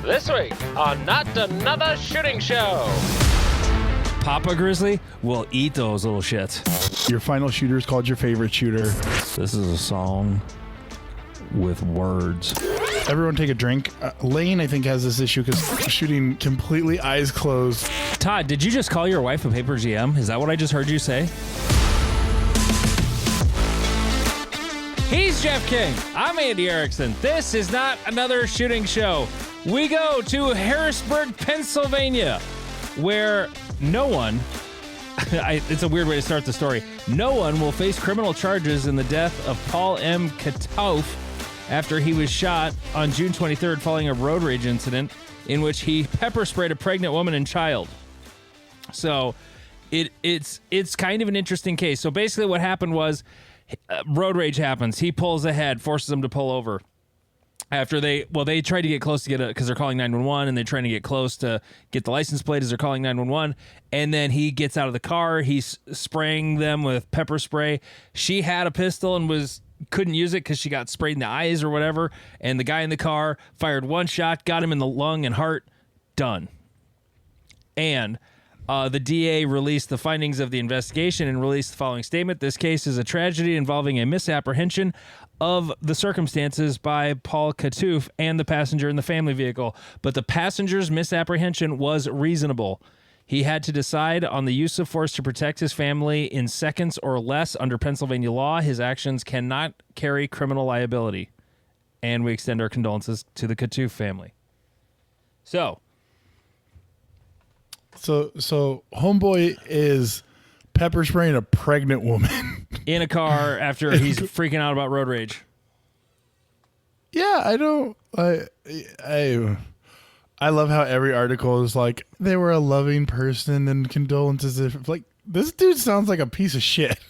This week on Not Another Shooting Show. Papa Grizzly will eat those little shits. Your final shooter is called your favorite shooter. This is a song with words. Everyone take a drink. Lane, I think, has this issue because shooting completely eyes closed. Todd, did you just call your wife a paper GM? Is that what I just heard you say? He's Jeff King. I'm Andy Erickson. This is Not Another Shooting Show. We go to Harrisburg, Pennsylvania, where no one, it's a weird way to start the story, no one will face criminal charges in the death of Paul M. Katouf after he was shot on June 23rd following a road rage incident in which he pepper sprayed a pregnant woman and child. So it's kind of an interesting case. So basically what happened was road rage happens. He pulls ahead, forces him to pull over. After they tried to get close to because they're calling 911 and they're trying to get close to get the license plate as they're calling 911. And then he gets out of the car. He's spraying them with pepper spray. She had a pistol and couldn't use it because she got sprayed in the eyes or whatever. And the guy in the car fired one shot, got him in the lung and heart. Done. And the DA released the findings of the investigation and released the following statement. This case is a tragedy involving a misapprehension of the circumstances by Paul Katouf and the passenger in the family vehicle. But the passenger's misapprehension was reasonable. He had to decide on the use of force to protect his family in seconds or less under Pennsylvania law. His actions cannot carry criminal liability. And we extend our condolences to the Katouf family. So homeboy is pepper spraying a pregnant woman in a car after he's freaking out about road rage. Yeah, I love how every article is like they were a loving person and condolences. Like this dude sounds like a piece of shit.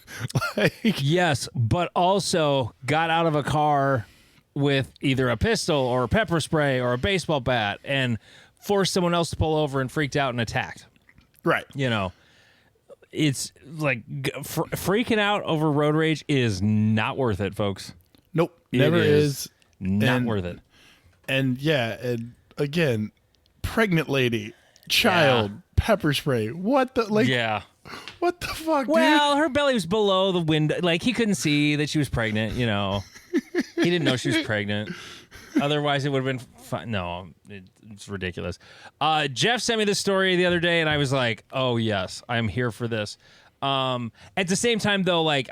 Yes, but also got out of a car with either a pistol or a pepper spray or a baseball bat and forced someone else to pull over and freaked out and attacked. Right. You know, it's like freaking out over road rage is not worth it, folks. Nope. Never is. Not worth it. And yeah, and again, pregnant lady, child, pepper spray. What the What the fuck, dude? Well, her belly was below the window. Like, he couldn't see that she was pregnant, you know. He didn't know she was pregnant. Otherwise, it would have been fun. No, it's ridiculous. Jeff sent me this story the other day, and I was like, oh, yes, I'm here for this. At the same time, though, like,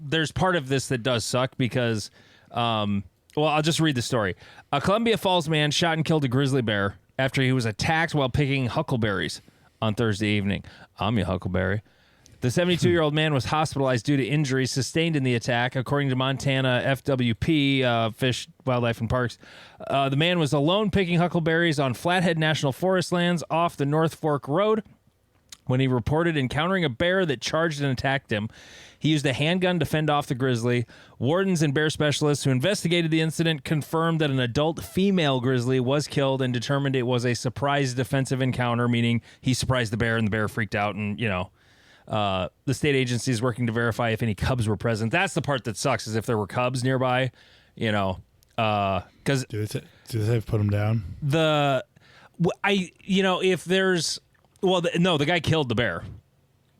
there's part of this that does suck because, well, I'll just read the story. A Columbia Falls man shot and killed a grizzly bear after he was attacked while picking huckleberries on Thursday evening. I'm your huckleberry. The 72-year-old man was hospitalized due to injuries sustained in the attack, according to Montana FWP, Fish, Wildlife, and Parks. The man was alone picking huckleberries on Flathead National Forest lands off the North Fork Road when he reported encountering a bear that charged and attacked him. He used a handgun to fend off the grizzly. Wardens and bear specialists who investigated the incident confirmed that an adult female grizzly was killed and determined it was a surprise defensive encounter, meaning he surprised the bear and the bear freaked out and, you know. The state agency is working to verify if any cubs were present. That's the part that sucks, is if there were cubs nearby, you know, because do they put them down? If there's, the guy killed the bear.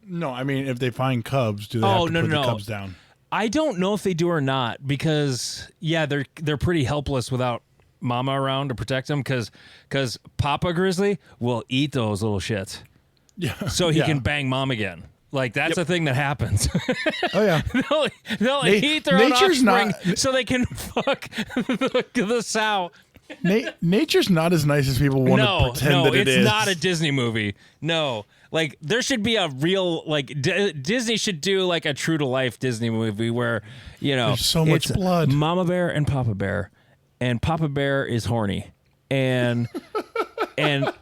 No, I mean, if they find cubs, do they have to put the cubs down? I don't know if they do or not because, they're pretty helpless without mama around to protect them because Papa Grizzly will eat those little shits. Yeah. So he can bang mom again. Like, that's a thing that happens. Oh, yeah. they'll eat their own offspring so they can fuck the sow. Nature's not as nice as people want to pretend that it is. No, it's not a Disney movie. No. Like, there should be a real, like, Disney should do, like, a true-to-life Disney movie where, you know. There's so much blood. Mama bear and Papa bear. And Papa bear is horny. And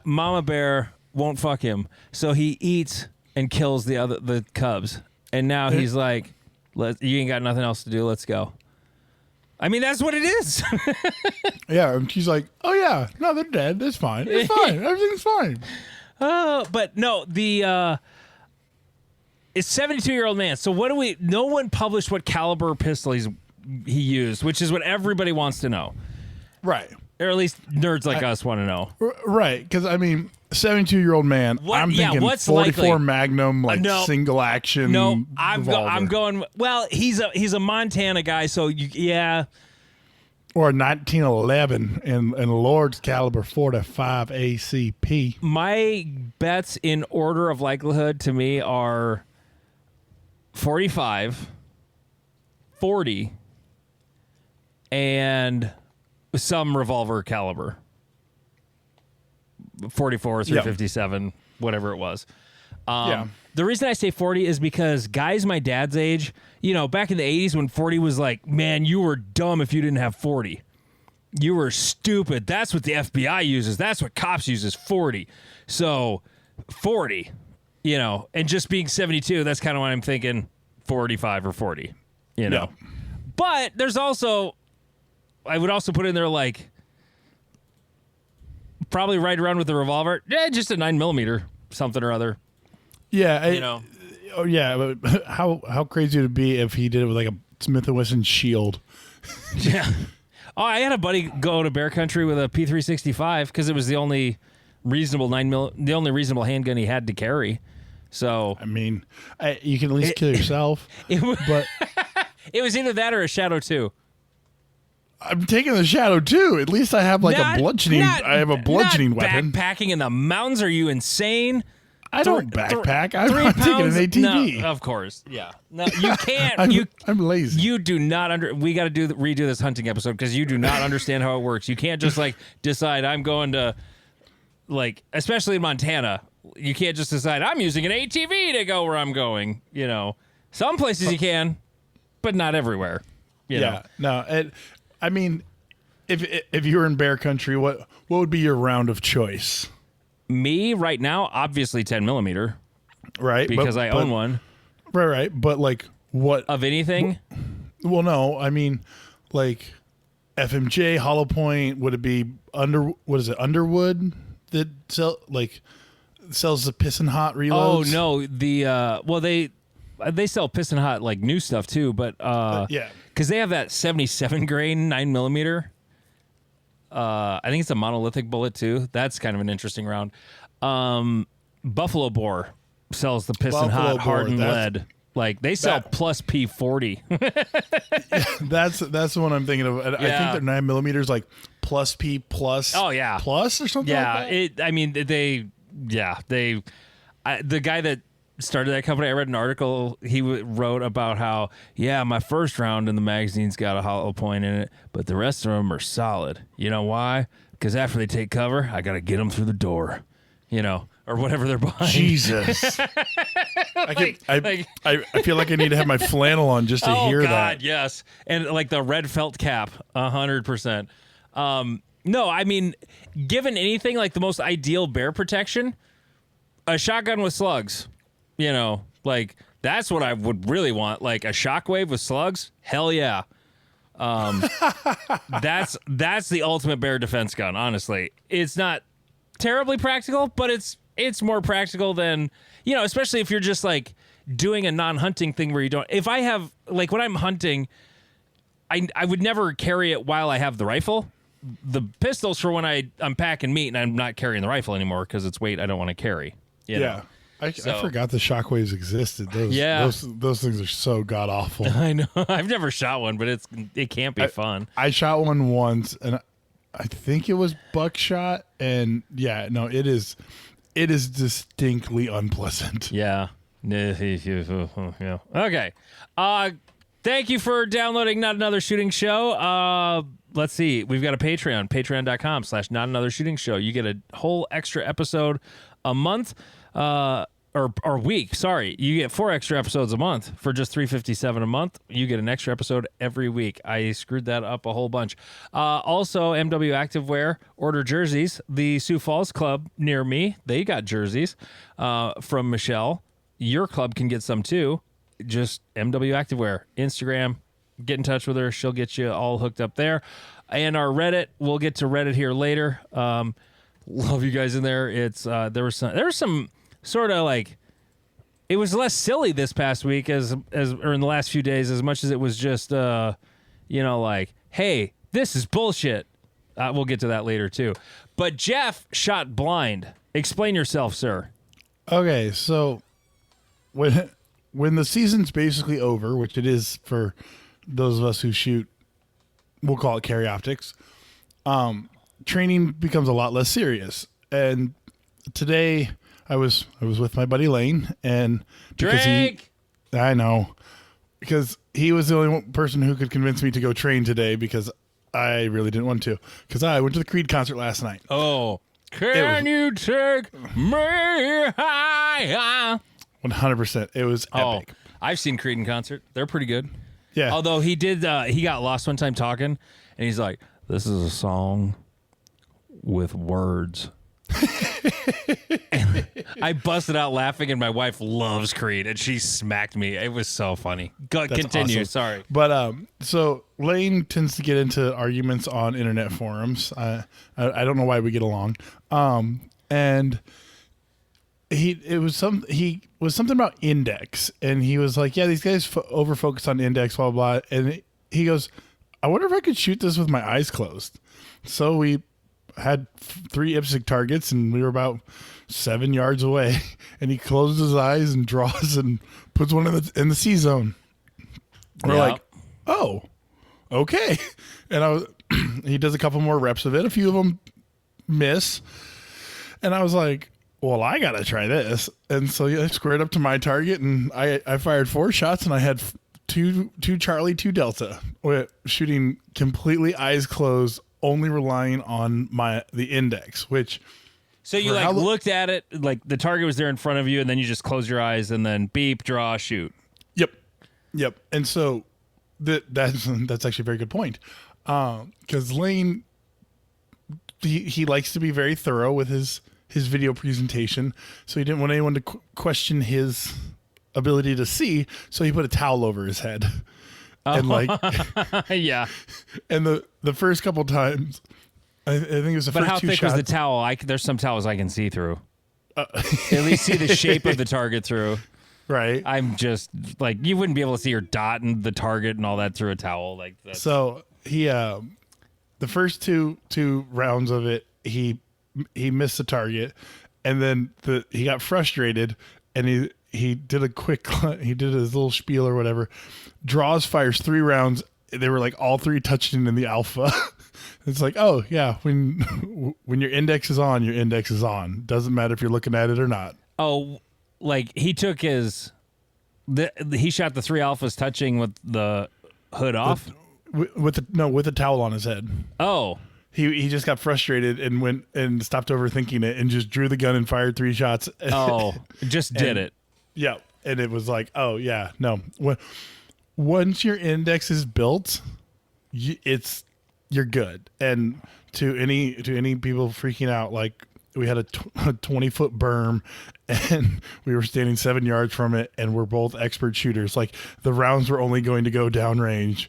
Mama bear won't fuck him. So he eats and kills the cubs. And now he's like, you ain't got nothing else to do. Let's go. I mean, that's what it is. Yeah. And she's like, oh, yeah. No, they're dead. That's fine. It's fine. Everything's fine. But no, it's 72-year-old man. So no one published what caliber pistol he used, which is what everybody wants to know. Right. Or at least nerds like us want to know. Right, because, I mean, 72-year-old man, I'm thinking what's 44 likely? Magnum, No. single action No, I'm revolver. going, well, he's a Montana guy, so yeah. Or 1911 and Lord's caliber 45 ACP. My bets in order of likelihood to me are 45, 40, and some revolver caliber. 44, 357, whatever it was. The reason I say 40 is because guys my dad's age, back in the 80s when 40 was like, man, you were dumb if you didn't have 40. You were stupid. That's what the FBI uses. That's what cops uses, 40. So 40, and just being 72, that's kind of what I'm thinking, 45 or 40, Yeah. But there's also, I would also put in there like, probably ride around with the revolver. Yeah, just a 9mm, something or other. Yeah. Oh, yeah. But how crazy would it be if he did it with like a Smith & Wesson shield? Yeah. Oh, I had a buddy go to bear country with a P365 because it was the only reasonable the only reasonable handgun he had to carry. So I mean, you can at least kill yourself. But it was either that or a Shadow 2. I'm taking the Shadow too. At least I have like a bludgeoning. I have a bludgeoning weapon. Backpacking in the mountains? Are you insane? I don't backpack. I'm taking an ATV. No, of course. Yeah. No, you can't. I'm lazy. You do not we got to redo this hunting episode because you do not understand how it works. You can't just like decide I'm going to like, especially in Montana. You can't just decide I'm using an ATV to go where I'm going. Some places you can, but not everywhere. You know? No. I mean, if you were in bear country, what would be your round of choice? Me right now, obviously 10mm, right? Because I own one. Right. But like, what of anything? Well, no. I mean, like FMJ, Hollow Point. Would it be Underwood that sells the Pissin' Hot reloads? Oh no, they sell Pissin' Hot like new stuff too, but yeah, because they have that 77 grain 9mm. I think it's a monolithic bullet too. That's kind of an interesting round. Buffalo Bore sells the Pissin' Hot hardened lead. Like they sell plus P40. That's the one I'm thinking of. I think they're 9mm like plus P plus. Oh yeah, plus or something. Yeah, like that? The guy that started that company, I read an article he wrote about how, my first round in the magazine's got a hollow point in it, but the rest of them are solid. You know why? Because after they take cover, I got to get them through the door, or whatever they're behind. Jesus. I feel like I need to have my flannel on just to hear that. Oh, God, yes. And like the red felt cap, 100%. No, I mean, given anything like the most ideal bear protection, a shotgun with slugs. Like that's what I would really want. Like a shockwave with slugs. Hell yeah. That's the ultimate bear defense gun. Honestly, it's not terribly practical, but it's more practical than, especially if you're just like doing a non-hunting thing where you don't. If I have like when I'm hunting, I would never carry it while I have the rifle. The pistol's for when I'm packing meat and I'm not carrying the rifle anymore because it's weight I don't want to carry. Yeah. I forgot the shockwaves existed. Those things are so god awful. I know. I've never shot one, but it can't be fun. I shot one once, and I think it was buckshot, and it is distinctly unpleasant. Yeah. Yeah. Okay. Thank you for downloading Not Another Shooting Show. Let's see. We've got a Patreon, patreon.com/Not Another Shooting Show. You get a whole extra episode a month. Or week, sorry. You get 4 extra episodes a month for just $3.57 a month. You get an extra episode every week. I screwed that up a whole bunch. Also, MW Activewear, order jerseys. The Sioux Falls Club near me, they got jerseys from Michelle. Your club can get some too. Just MW Activewear, Instagram. Get in touch with her. She'll get you all hooked up there. And our Reddit, we'll get to Reddit here later. Love you guys in there. It's there was some sort of like, it was less silly this past week or in the last few days as much as it was just like, hey, this is bullshit. We'll get to that later, too. But Jeff shot blind. Explain yourself, sir. Okay, so when the season's basically over, which it is for those of us who shoot, we'll call it carry optics, training becomes a lot less serious. And today I was with my buddy Lane, and Drake! I know, because he was the only person who could convince me to go train today, because I really didn't want to, because I went to the Creed concert last night. Oh, can you take me higher? 100%. It was epic. I've seen Creed in concert. They're pretty good. Yeah. Although he got lost one time talking, and he's like, "This is a song with words." And I busted out laughing, and my wife loves Creed, and she smacked me. It was so funny. Continue. Awesome. Sorry. But so Lane tends to get into arguments on internet forums. I don't know why we get along. And he was something about index, and he was like, "Yeah, these guys over focus on index, blah blah." And he goes, "I wonder if I could shoot this with my eyes closed." So we had 3 IPSC targets, and we were about 7 yards away, and he closes his eyes and draws and puts one in the C zone. We're like, "Oh, okay." And he does a couple more reps of it. A few of them miss, and I was like, "Well, I gotta try this." And so I squared up to my target, and I fired 4 shots, and I had two Charlie, 2 Delta, shooting completely eyes closed, only relying on the index, which. So you looked at it, like the target was there in front of you, and then you just close your eyes and then beep, draw, shoot. Yep. And so that's actually a very good point, because Lane, he likes to be very thorough with his video presentation, so he didn't want anyone to question his ability to see, so he put a towel over his head. And yeah. And the first couple times, I think it was the but first 2 shots. But how thick was the towel? There's some towels I can see through. At least see the shape of the target through. Right. I'm just like, you wouldn't be able to see your dot and the target and all that through a towel like that. So he, the first two rounds of it, he missed the target, and then he got frustrated, and he did he did his little spiel or whatever, draws, fires 3 rounds. They were like all 3 touching in the alpha. It's like, oh yeah, when your index is on, your index is on. Doesn't matter if you're looking at it or not. Oh, like he took he shot the 3 alphas touching with the hood off? With the towel on his head. Oh. He just got frustrated and went and stopped overthinking it and just drew the gun and fired 3 shots. Oh, just did it. Yeah. And it was like, oh yeah, no. Once your index is built, you're good. And to any people freaking out, like we had a 20-foot berm, and we were standing 7 yards from it, and we're both expert shooters. Like the rounds were only going to go downrange,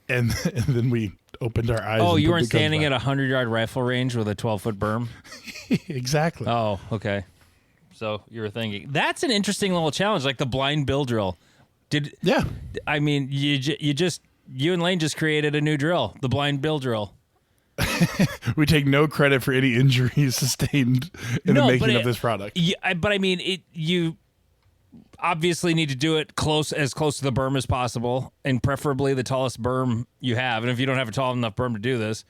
and then we opened our eyes. Oh, you weren't standing at a 100-yard rifle range with a 12-foot berm? Exactly. Oh, okay. So you were thinking that's an interesting little challenge, like the blind bill drill. Yeah. I mean, you and Lane just created a new drill, the blind bill drill. We take no credit for any injuries sustained in the making of this product. Yeah, but I mean, you obviously need to do it as close to the berm as possible, and preferably the tallest berm you have. And if you don't have a tall enough berm to do this,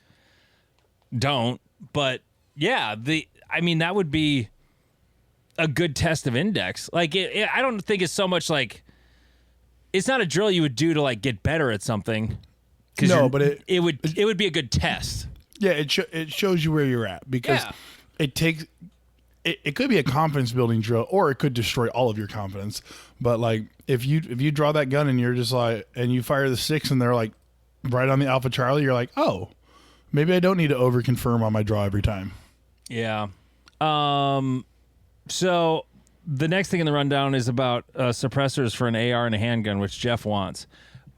don't. But yeah, that would be a good test of index. Like, I don't think it's so much like it's not a drill you would do to like get better at something. No, but it would be a good test. Yeah, it shows you where you're at, because it takes. It could be a confidence building drill, or it could destroy all of your confidence. But like if you draw that gun and you're just like, and you fire the 6 and they're like right on the Alpha Charlie, you're like, oh, maybe I don't need to over confirm on my draw every time. Yeah. So the next thing in the rundown is about suppressors for an AR and a handgun, which Jeff wants.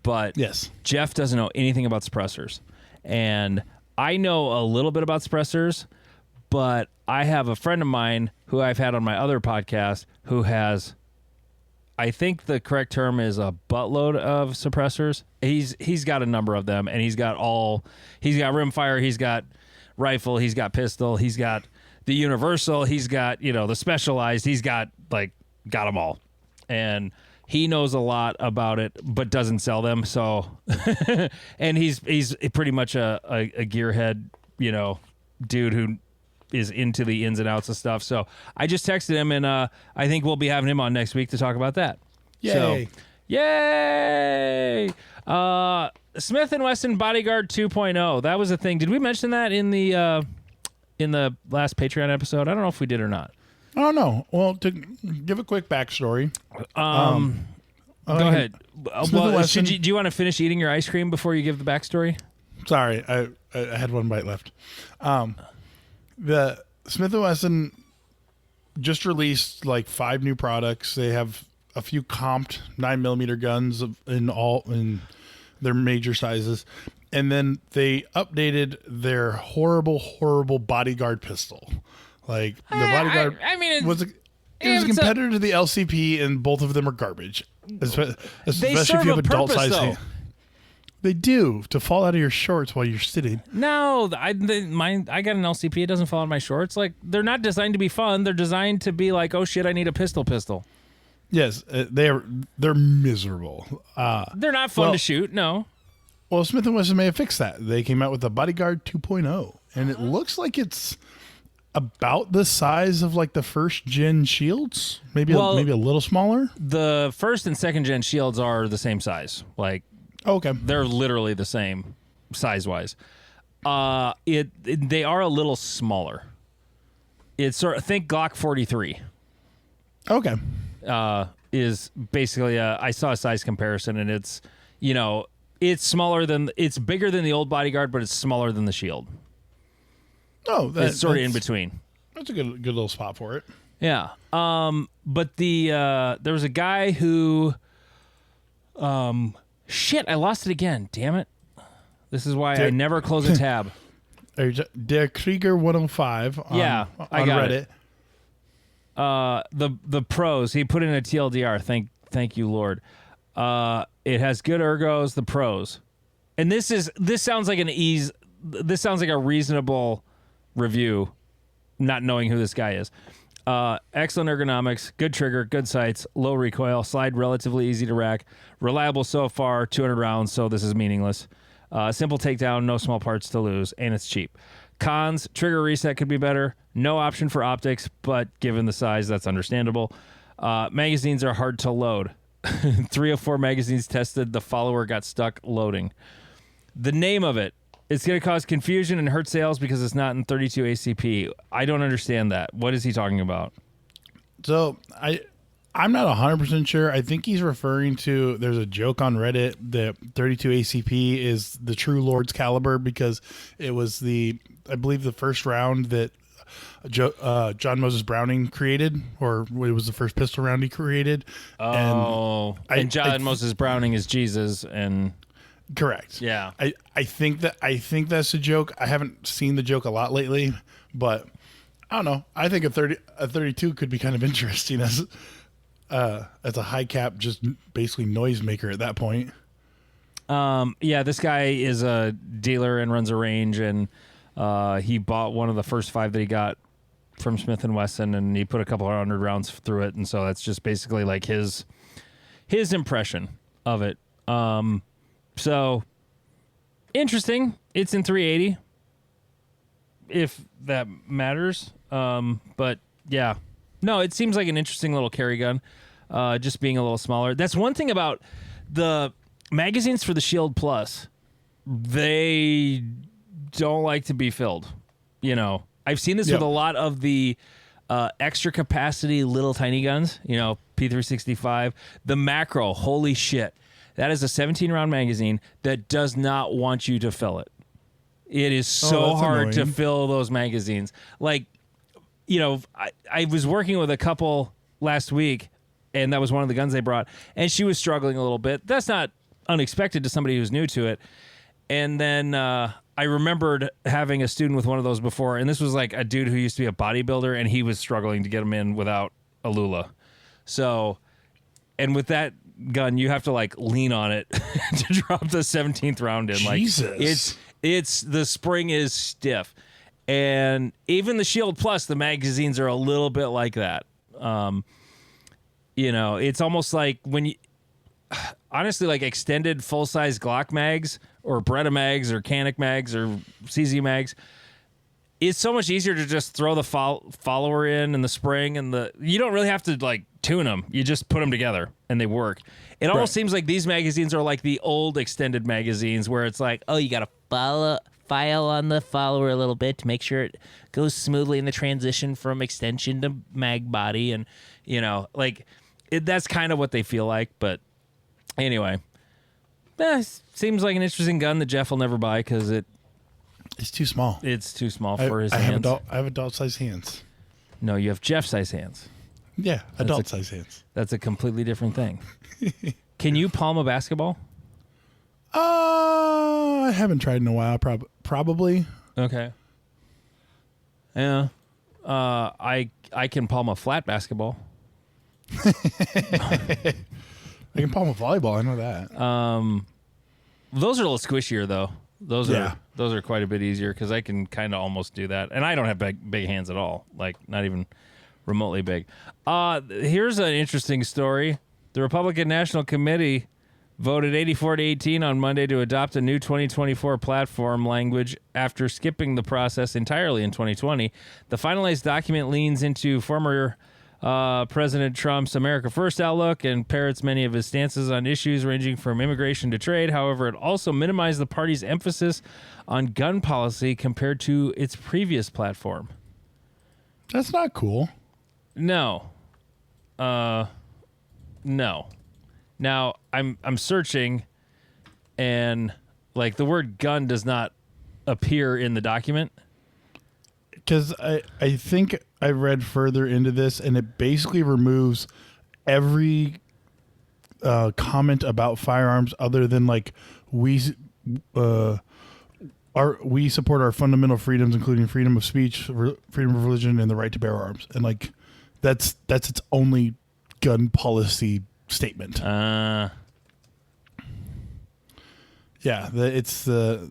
But yes, Jeff doesn't know anything about suppressors. And I know a little bit about suppressors, but I have a friend of mine who I've had on my other podcast who has, I think the correct term is a buttload of suppressors. He's got a number of them, and he's got rimfire, he's got rifle, he's got pistol, he's got the universal, he's got, the specialized, he's got them all. And he knows a lot about it, but doesn't sell them. So, and he's pretty much a gearhead, dude who is into the ins and outs of stuff. So I just texted him, and I think we'll be having him on next week to talk about that. Yay. So, yay! Smith & Wesson Bodyguard 2.0. That was a thing. Did we mention that in the last Patreon episode? I don't know if we did or not. I don't know. Well, to give a quick backstory. Go ahead. Wesson, do you want to finish eating your ice cream before you give the backstory? Sorry, I had one bite left. The Smith & Wesson just released 5 new products. They have a few comped 9mm guns in their major sizes, and then they updated their horrible bodyguard pistol. The bodyguard was a competitor to the LCP, and both of them are garbage. Especially if you have adult size hands. They do, to fall out of your shorts while you're sitting. No, I got an LCP. It doesn't fall out of my shorts. They're not designed to be fun. They're designed to be oh shit, I need a pistol. Yes, they're miserable. They're not fun to shoot. No. Well, Smith & Wesson may have fixed that. They came out with a Bodyguard 2.0, and it looks like it's about the size of the first gen shields, maybe a little smaller. The first and second gen shields are the same size. Okay, they're literally the same size wise. They are a little smaller. It's think Glock 43. Okay, is basically I saw a size comparison, and it's it's bigger than the old Bodyguard, but it's smaller than the shield. Oh, it's sort of in between. That's a good little spot for it. Yeah. But there was a guy who, shit, I lost it again. Damn it. This is why I never close a tab. Der Krieger 105. On I got Reddit. The pros. He put in a TLDR. Thank you, Lord. It has good ergos. The pros, and this sounds like This sounds like a reasonable review, not knowing who this guy is. Excellent ergonomics, good trigger, good sights, low recoil, slide relatively easy to rack, reliable so far, 200 rounds, so this is meaningless. Simple takedown, no small parts to lose, and it's cheap. Cons, trigger reset could be better. No option for optics, but given the size, that's understandable. Magazines are hard to load. 3 of 4 magazines tested, the follower got stuck loading. The name of it, it's going to cause confusion and hurt sales because it's not in 32 ACP. I don't understand that. What is he talking about? So I'm not 100% sure. I think he's referring to, there's a joke on Reddit that 32 ACP is the true Lord's caliber because it was I believe the first round that John Moses Browning created, or it was the first pistol round he created. Oh, and John Moses Browning is Jesus, and correct. Yeah, I think that's a joke. I haven't seen the joke a lot lately, but I don't know. I think a 32 could be kind of interesting as a high cap, just basically noisemaker at that point. Yeah, this guy is a dealer and runs a range, and he bought one of the first 5 that he got from Smith & Wesson, and he put a couple of 100 rounds through it, and so that's just basically like his impression of it. So interesting. It's in 380, if that matters. But yeah, no, it seems like an interesting little carry gun, just being a little smaller. That's one thing about the magazines for the Shield Plus. They don't like to be filled. I've seen this with a lot of the extra capacity little tiny guns, P365. The Macro, holy shit. That is a 17-round magazine that does not want you to fill it. It is so hard to fill those magazines. I was working with a couple last week, and that was one of the guns they brought, and she was struggling a little bit. That's not unexpected to somebody who's new to it. And then I remembered having a student with one of those before, and this was like a dude who used to be a bodybuilder, and he was struggling to get him in without a Lula. So, and with that gun, you have to lean on it to drop the 17th round in. Jesus. It's the spring is stiff. And even the Shield Plus, the magazines are a little bit like that. It's almost like when you, honestly, like extended full-size Glock mags or Beretta mags or Canik mags or CZ mags, it's so much easier to just throw the follower in and the spring and you don't really have to like tune them. You just put them together and they work. It almost seems like these magazines are like the old extended magazines where it's like, oh, you got to file on the follower a little bit to make sure it goes smoothly in the transition from extension to mag body. And, that's kind of what they feel like. But anyway, seems like an interesting gun that Jeff will never buy because it's too small. It's too small for his hands. I have adult-sized hands. No, you have Jeff-sized hands. Yeah, adult-sized hands. That's a completely different thing. Can you palm a basketball? I haven't tried in a while. Probably. Okay. Yeah. I can palm a flat basketball. I can palm a volleyball. I know that. Those are a little squishier though. Those are quite a bit easier because I can kind of almost do that, and I don't have big hands at all. Like not even remotely big. Here's an interesting story. The Republican National Committee voted 84-18 on Monday to adopt a new 2024 platform language after skipping the process entirely in 2020. The finalized document leans into former President Trump's America First outlook and parrots many of his stances on issues ranging from immigration to trade. However, it also minimized the party's emphasis on gun policy compared to its previous platform. That's not cool. No. No. Now, I'm searching, and like the word gun does not appear in the document. Because I think I read further into this, and it basically removes every comment about firearms other than like we support our fundamental freedoms, including freedom of speech, freedom of religion, and the right to bear arms. And like that's its only gun policy statement. It's the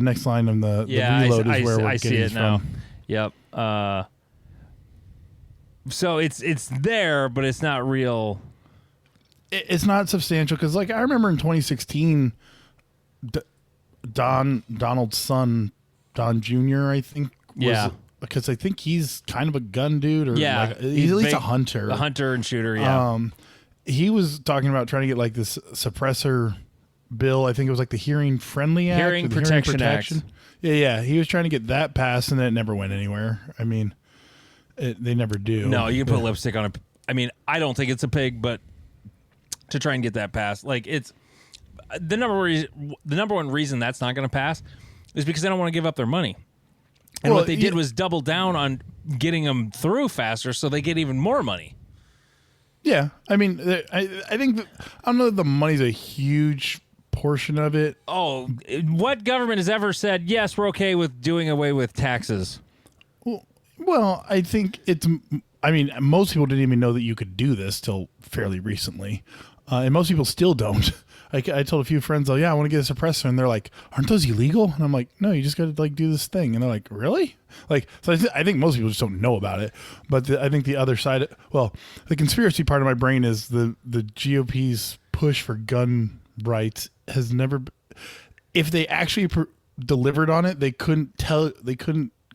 next line on the reload is where we're getting it from. Yep. So it's there, but it's not real. It's not substantial because, like, I remember in 2016, Donald's son, Don Jr., I think, because I think he's kind of a gun dude, or he's at least a hunter, and shooter. Yeah. He was talking about trying to get like this suppressor bill. I think it was like the Hearing Friendly Act, Hearing Protection Act. Yeah. He was trying to get that passed, and then it never went anywhere. I mean, they never do. No, you can put lipstick on it. I mean, I don't think it's a pig, but to try and get that passed, like it's the number one reason that's not going to pass is because they don't want to give up their money. And what they did was double down on getting them through faster, so they get even more money. Yeah, I mean, I think I don't know that the money's a huge portion of it. Oh, what government has ever said, yes, we're okay with doing away with taxes? Well, I think most people didn't even know that you could do this till fairly recently. And most people still don't. I told a few friends, I want to get a suppressor. And they're like, aren't those illegal? And I'm like, no, you just got to like do this thing. And they're like, really? Like, so I think most people just don't know about it. But I think the other side, the conspiracy part of my brain is the GOP's push for gun rights has never, if they actually delivered on it, they couldn't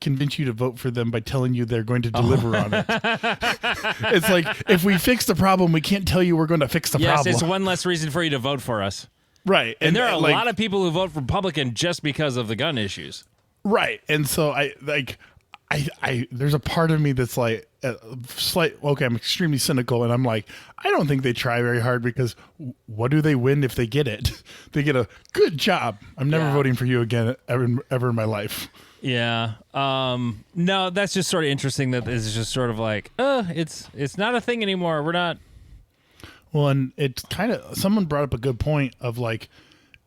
convince you to vote for them by telling you they're going to deliver on it. It's like, if we fix the problem, we can't tell you we're going to fix the problem. Yes, it's one less reason for you to vote for us. Right. And there are a lot of people who vote for Republican just because of the gun issues. Right. And so I there's a part of me that's like I'm extremely cynical, and I'm like, I don't think they try very hard, because what do they win if they get it? They get a good job. I'm never voting for you again ever in my life. Yeah. No, that's just sort of interesting that it's just sort of like, it's not a thing anymore. We're not. Well, and it's kind of, someone brought up a good point of like,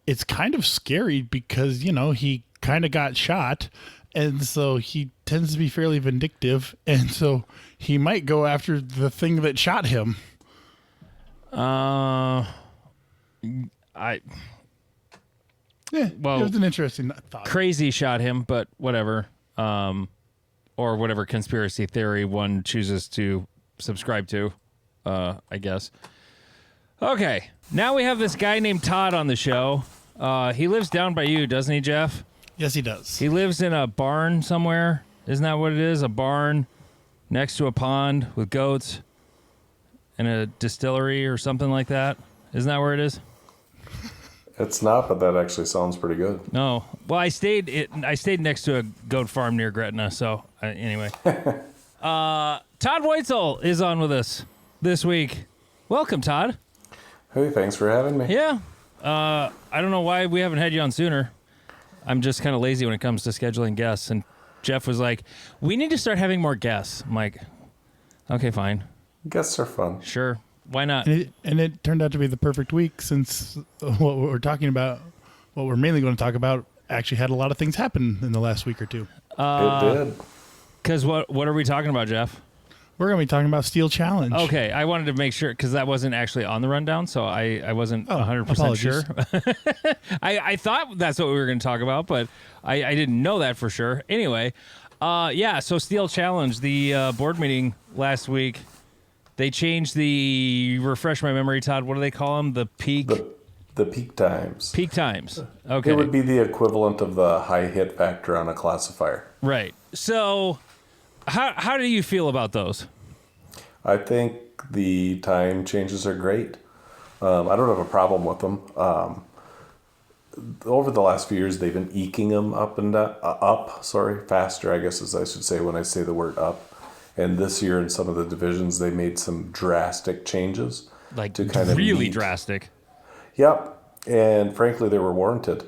it's kind of scary because, he kind of got shot, and so he tends to be fairly vindictive, and so he might go after the thing that shot him. Well, it was an interesting thought. Crazy shot him, but whatever. or whatever conspiracy theory one chooses to subscribe to, I guess. Okay, now we have this guy named Todd on the show. He lives down by you, doesn't he, Jeff? Yes, he does. He lives in a barn somewhere. Isn't that what it is? A barn next to a pond with goats and a distillery or something like that. Isn't that where it is? It's not, but that actually sounds pretty good. No. Well, I stayed next to a goat farm near Gretna. So anyway, Todd Woitzel is on with us this week. Welcome, Todd. Hey, thanks for having me. Yeah. I don't know why we haven't had you on sooner. I'm just kind of lazy when it comes to scheduling guests. And Jeff was like, we need to start having more guests. I'm like, okay, fine. Guests are fun. Sure. Why not? And it turned out to be the perfect week since what we're talking about, what we're mainly going to talk about, actually had a lot of things happen in the last week or two. It did. Because what are we talking about, Jeff? We're going to be talking about Steel Challenge. Okay, I wanted to make sure because that wasn't actually on the rundown, so I wasn't 100% apologies. sure. I thought that's what we were going to talk about, but I didn't know that for sure. Anyway, yeah, so Steel Challenge, the board meeting last week, they changed refresh my memory, Todd, what do they call them? The peak? The peak times. Peak times. Okay. It would be the equivalent of the high hit factor on a classifier. Right. So how do you feel about those? I think the time changes are great. I don't have a problem with them. Over the last few years, they've been eking them faster, I guess, as I should say when I say the word up. And this year in some of the divisions, they made some drastic changes. Like to kind of really drastic. Yep. And frankly, they were warranted.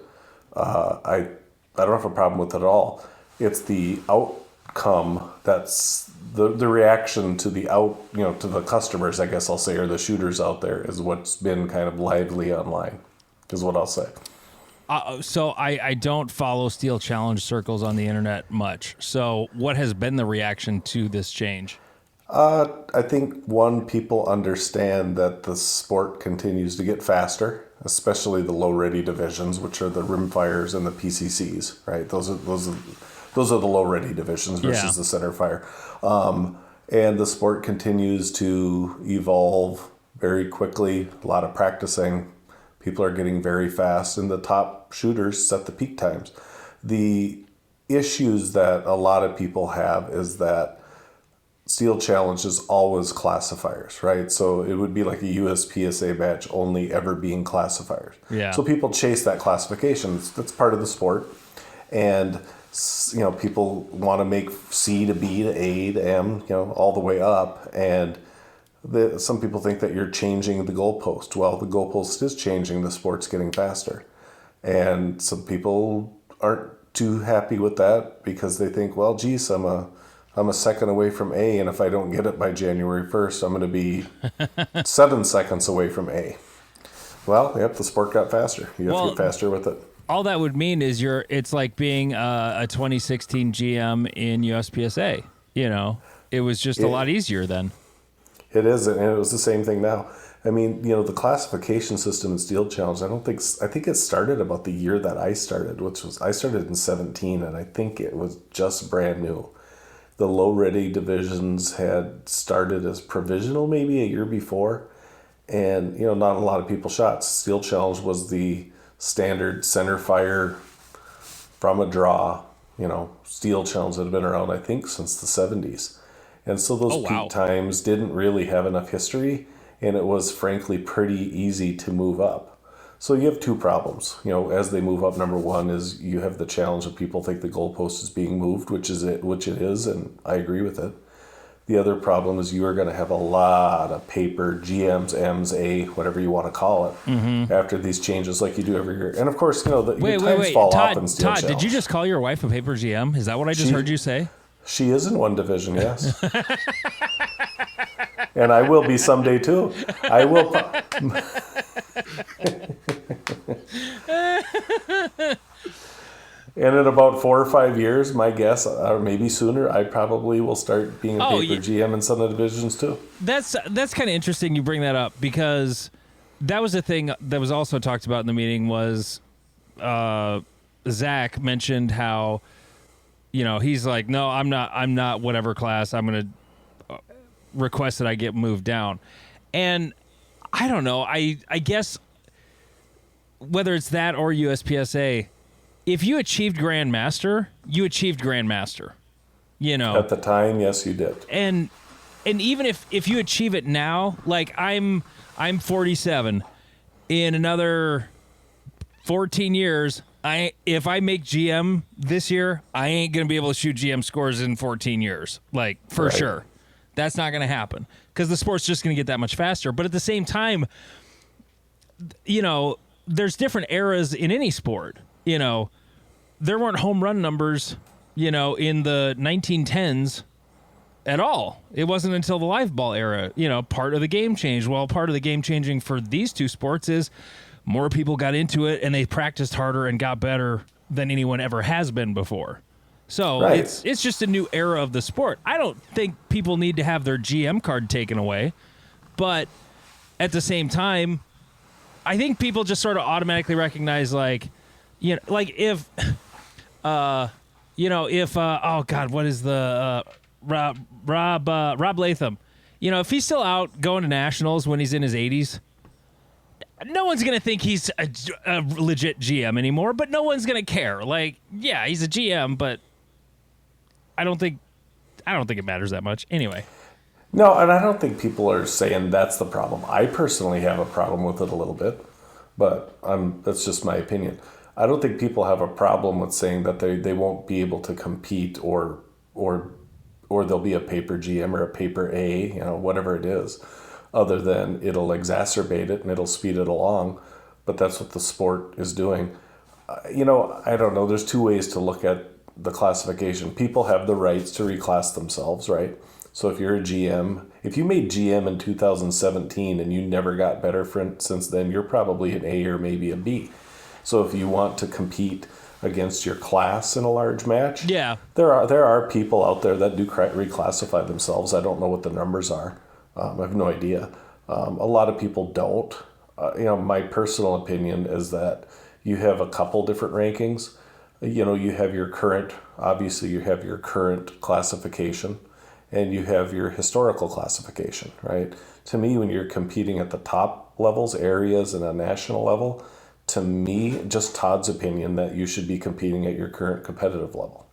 I don't have a problem with it at all. It's the outcome that's the reaction to to the customers, I guess I'll say, or the shooters out there is what's been kind of lively online, is what I'll say. So I don't follow Steel Challenge circles on the internet much. So what has been the reaction to this change? I think, people understand that the sport continues to get faster, especially the low-ready divisions, which are the rimfires and the PCCs, right? Those are the low-ready divisions versus the center fire. And the sport continues to evolve very quickly, a lot of practicing. People are getting very fast, and the top shooters set the peak times. The issues that a lot of people have is that Steel Challenge is always classifiers, right? So it would be like a USPSA badge only ever being classifiers. Yeah. So people chase that classification. That's part of the sport. And people want to make C to B to A to M, all the way up. And some people think that you're changing the goalpost. Well, the goalpost is changing. The sport's getting faster. And some people aren't too happy with that because they think, well, geez, I'm a second away from A, and if I don't get it by January 1st, I'm going to be 7 seconds away from A. Well, yep, the sport got faster. You have to get faster with it. All that would mean is it's like being a 2016 GM in USPSA. It was just a lot easier then. It is, and it was the same thing now. I mean, the classification system in Steel Challenge, I think it started about the year that I started, I started in 17, and I think it was just brand new. The low-ready divisions had started as provisional maybe a year before, and, not a lot of people shot. Steel Challenge was the standard center fire from a draw, Steel Challenge that had been around, I think, since the 70s. And so those peak times didn't really have enough history, and it was frankly pretty easy to move up. So you have two problems. As they move up, number one is you have the challenge of people think the goalpost is being moved, which it is, and I agree with it. The other problem is you are going to have a lot of paper, GMs, Ms, A, whatever you want to call it, after these changes like you do every year. And of course, your times fall off in Steel Challenge. Todd, did you just call your wife a paper GM? Is that what I just heard you say? She is in one division, yes. And I will be someday too. I will. And in about 4 or 5 years, my guess, or maybe sooner, I probably will start being a paper GM in some of the divisions too. That's kind of interesting you bring that up, because that was a thing that was also talked about in the meeting was Zach mentioned how he's like, no, I'm not whatever class. I'm going to request that I get moved down. And I don't know. I guess whether it's that or USPSA, if you achieved Grandmaster, you achieved Grandmaster. At the time, yes, you did. And even if you achieve it now, like I'm 47, in another 14 years, if I make GM this year, I ain't gonna be able to shoot GM scores in 14 years, like for sure. That's not gonna happen because the sport's just gonna get that much faster. But at the same time, there's different eras in any sport. There weren't home run numbers, in the 1910s at all. It wasn't until the live ball era, part of the game changed. Well, part of the game changing for these two sports is more people got into it and they practiced harder and got better than anyone ever has been before. So it's just a new era of the sport. I don't think people need to have their GM card taken away, but at the same time, I think people just sort of automatically recognize if oh God, what is the Rob Latham? If he's still out going to nationals when he's in his 80s, no one's gonna think he's a legit GM anymore. But no one's gonna care. Yeah, he's a GM, but I don't think it matters that much anyway. No, and I don't think people are saying that's the problem. I personally have a problem with it a little bit, but that's just my opinion. I don't think people have a problem with saying that they won't be able to compete or there'll be a paper GM or a paper A, whatever it is, other than it'll exacerbate it and it'll speed it along. But that's what the sport is doing. I don't know. There's two ways to look at the classification. People have the rights to reclass themselves, right? So if you're a GM, if you made GM in 2017 and you never got better since then, you're probably an A or maybe a B. So if you want to compete against your class in a large match, there are people out there that do reclassify themselves. I don't know what the numbers are. I have no idea. A lot of people don't. My personal opinion is that you have a couple different rankings. You have your current classification, and you have your historical classification, right? To me, when you're competing at the top levels, areas, and a national level, to me, just Todd's opinion, that you should be competing at your current competitive level.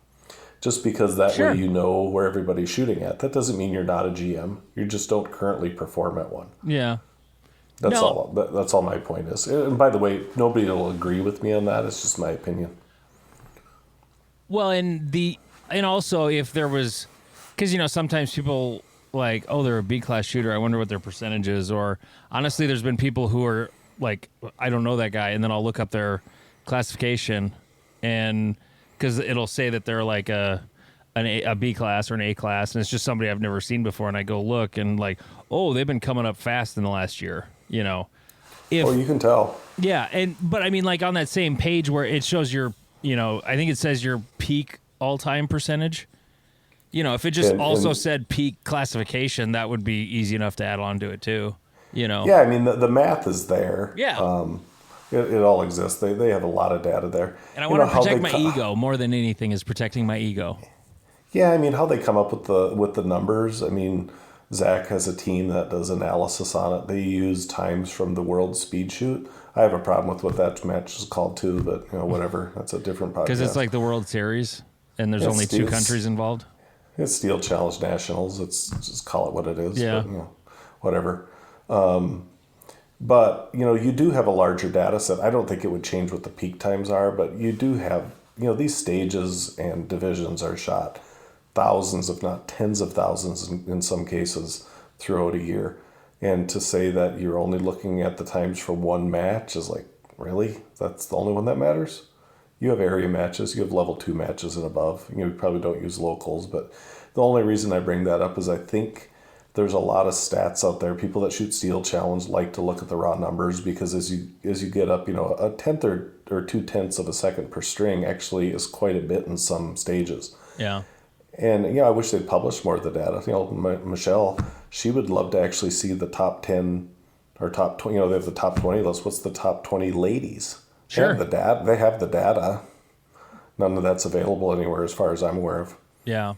Just because that way you know where everybody's shooting at. That doesn't mean you're not a GM. You just don't currently perform at one. Yeah. That's all my point is. And by the way, nobody will agree with me on that. It's just my opinion. Well, and also if there was, because sometimes people like, oh, they're a B class shooter, I wonder what their percentage is. Or honestly, there's been people who are like, I don't know that guy, and then I'll look up their classification, and because it'll say that they're like a B class or an A class, and it's just somebody I've never seen before, and I go look and like, oh, they've been coming up fast in the last year, you can tell. Yeah, but I mean, like on that same page where it shows your, I think it says your peak all-time percentage. If it just said peak classification, that would be easy enough to add on to it too. Yeah, I mean, the math is there. Yeah. It all exists. They have a lot of data there. And I want to protect my ego more than anything is protecting my ego. Yeah, I mean, how they come up with the numbers. I mean, Zach has a team that does analysis on it. They use times from the World Speed Shoot. I have a problem with what that match is called too, but whatever. That's a different podcast. Because it's like the World Series, and there's only two countries involved. It's Steel Challenge Nationals. It's just call it what it is. Yeah. But, whatever. But you do have a larger data set. I don't think it would change what the peak times are, but you do have, these stages and divisions are shot thousands, if not tens of thousands in some cases throughout a year. And to say that you're only looking at the times for one match is like, really? That's the only one that matters? You have area matches, you have level 2 matches and above. You probably don't use locals, but the only reason I bring that up is I think there's a lot of stats out there. People that shoot Steel Challenge like to look at the raw numbers because as you get up, a tenth or 0.2 of a second per string actually is quite a bit in some stages. Yeah. And I wish they'd publish more of the data. Michelle, she would love to actually see the top 10 or top 20. They have the top 20 list. What's the top 20 ladies? Sure. They have the data. None of that's available anywhere as far as I'm aware of. Yeah.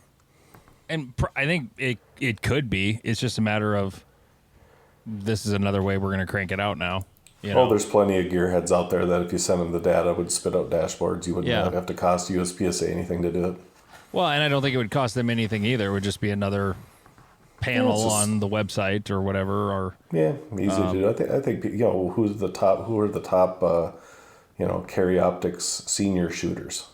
And I think it could be. It's just a matter of this is another way we're going to crank it out now. You know? Oh, there's plenty of gearheads out there that if you send them the data would spit out dashboards. You wouldn't have to cost USPSA anything to do it. Well, and I don't think it would cost them anything either. It would just be another panel on the website or whatever. Or easy to do. I think who are the top Carry Optics senior shooters.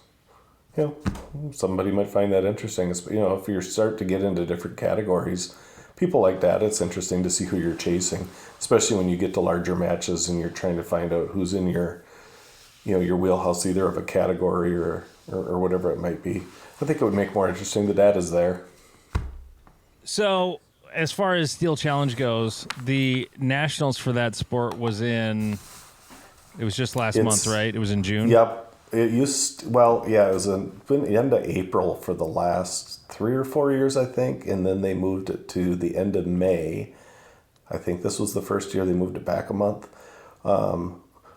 Somebody might find that interesting. If you start to get into different categories, people like that, it's interesting to see who you're chasing, especially when you get to larger matches and you're trying to find out who's in your wheelhouse, either of a category or whatever it might be. I think it would make more interesting. The data's there. So, as far as Steel Challenge goes, the nationals for that sport was just last month, right? It was in June? Yep. It was been the end of April for the last 3 or 4 years, I think, and then they moved it to the end of May. I think this was the first year they moved it back a month. A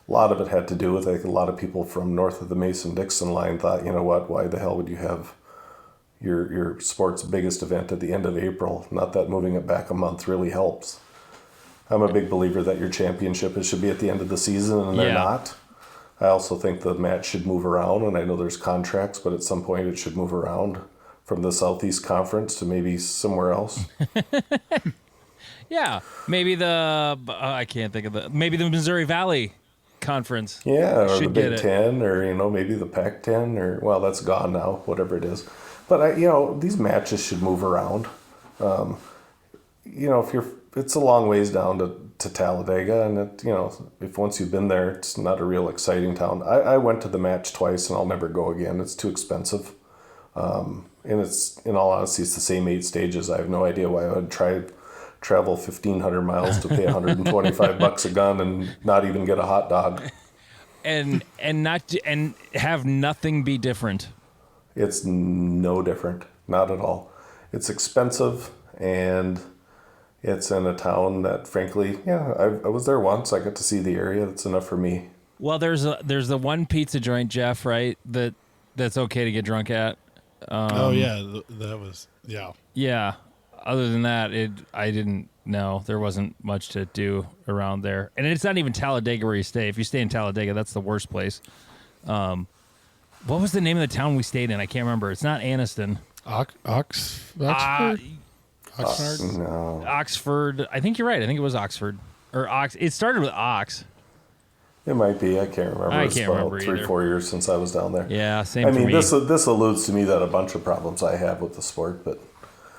lot of it had to do with, I think, a lot of people from north of the Mason-Dixon line thought, you know what, why the hell would you have your sport's biggest event at the end of April? Not that moving it back a month really helps. I'm a big believer that your championship should be at the end of the season, and they're not. I also think the match should move around, and I know there's contracts, but at some point it should move around from the Southeast Conference to maybe somewhere else. Yeah, maybe maybe the Missouri Valley Conference. Yeah, or the Big Ten, or maybe the Pac-10, or that's gone now, whatever it is. But these matches should move around. It's a long ways down to Talladega, and if once you've been there, it's not a real exciting town. I went to the match twice, and I'll never go again. It's too expensive, and it's, in all honesty, it's the same 8 stages. I have no idea why I would travel 1,500 miles to pay $125 a gun and not even get a hot dog, and have nothing be different. It's no different, not at all. It's expensive, and it's in a town that, frankly, I was there once. I got to see the area. That's enough for me. Well, there's the one pizza joint, Jeff, right? That's okay to get drunk at. That was Yeah. Other than that, I didn't know. There wasn't much to do around there, and it's not even Talladega where you stay. If you stay in Talladega, that's the worst place. What was the name of the town we stayed in? I can't remember. It's not Anniston. Oxford? Oxford? No. Oxford. I think you're right. I think it was Oxford. Or Ox. It started with Ox. It might be. I can't remember. I can't remember either. 3-4 years since I was down there. Yeah, same for me. This alludes to me that a bunch of problems I have with the sport, but...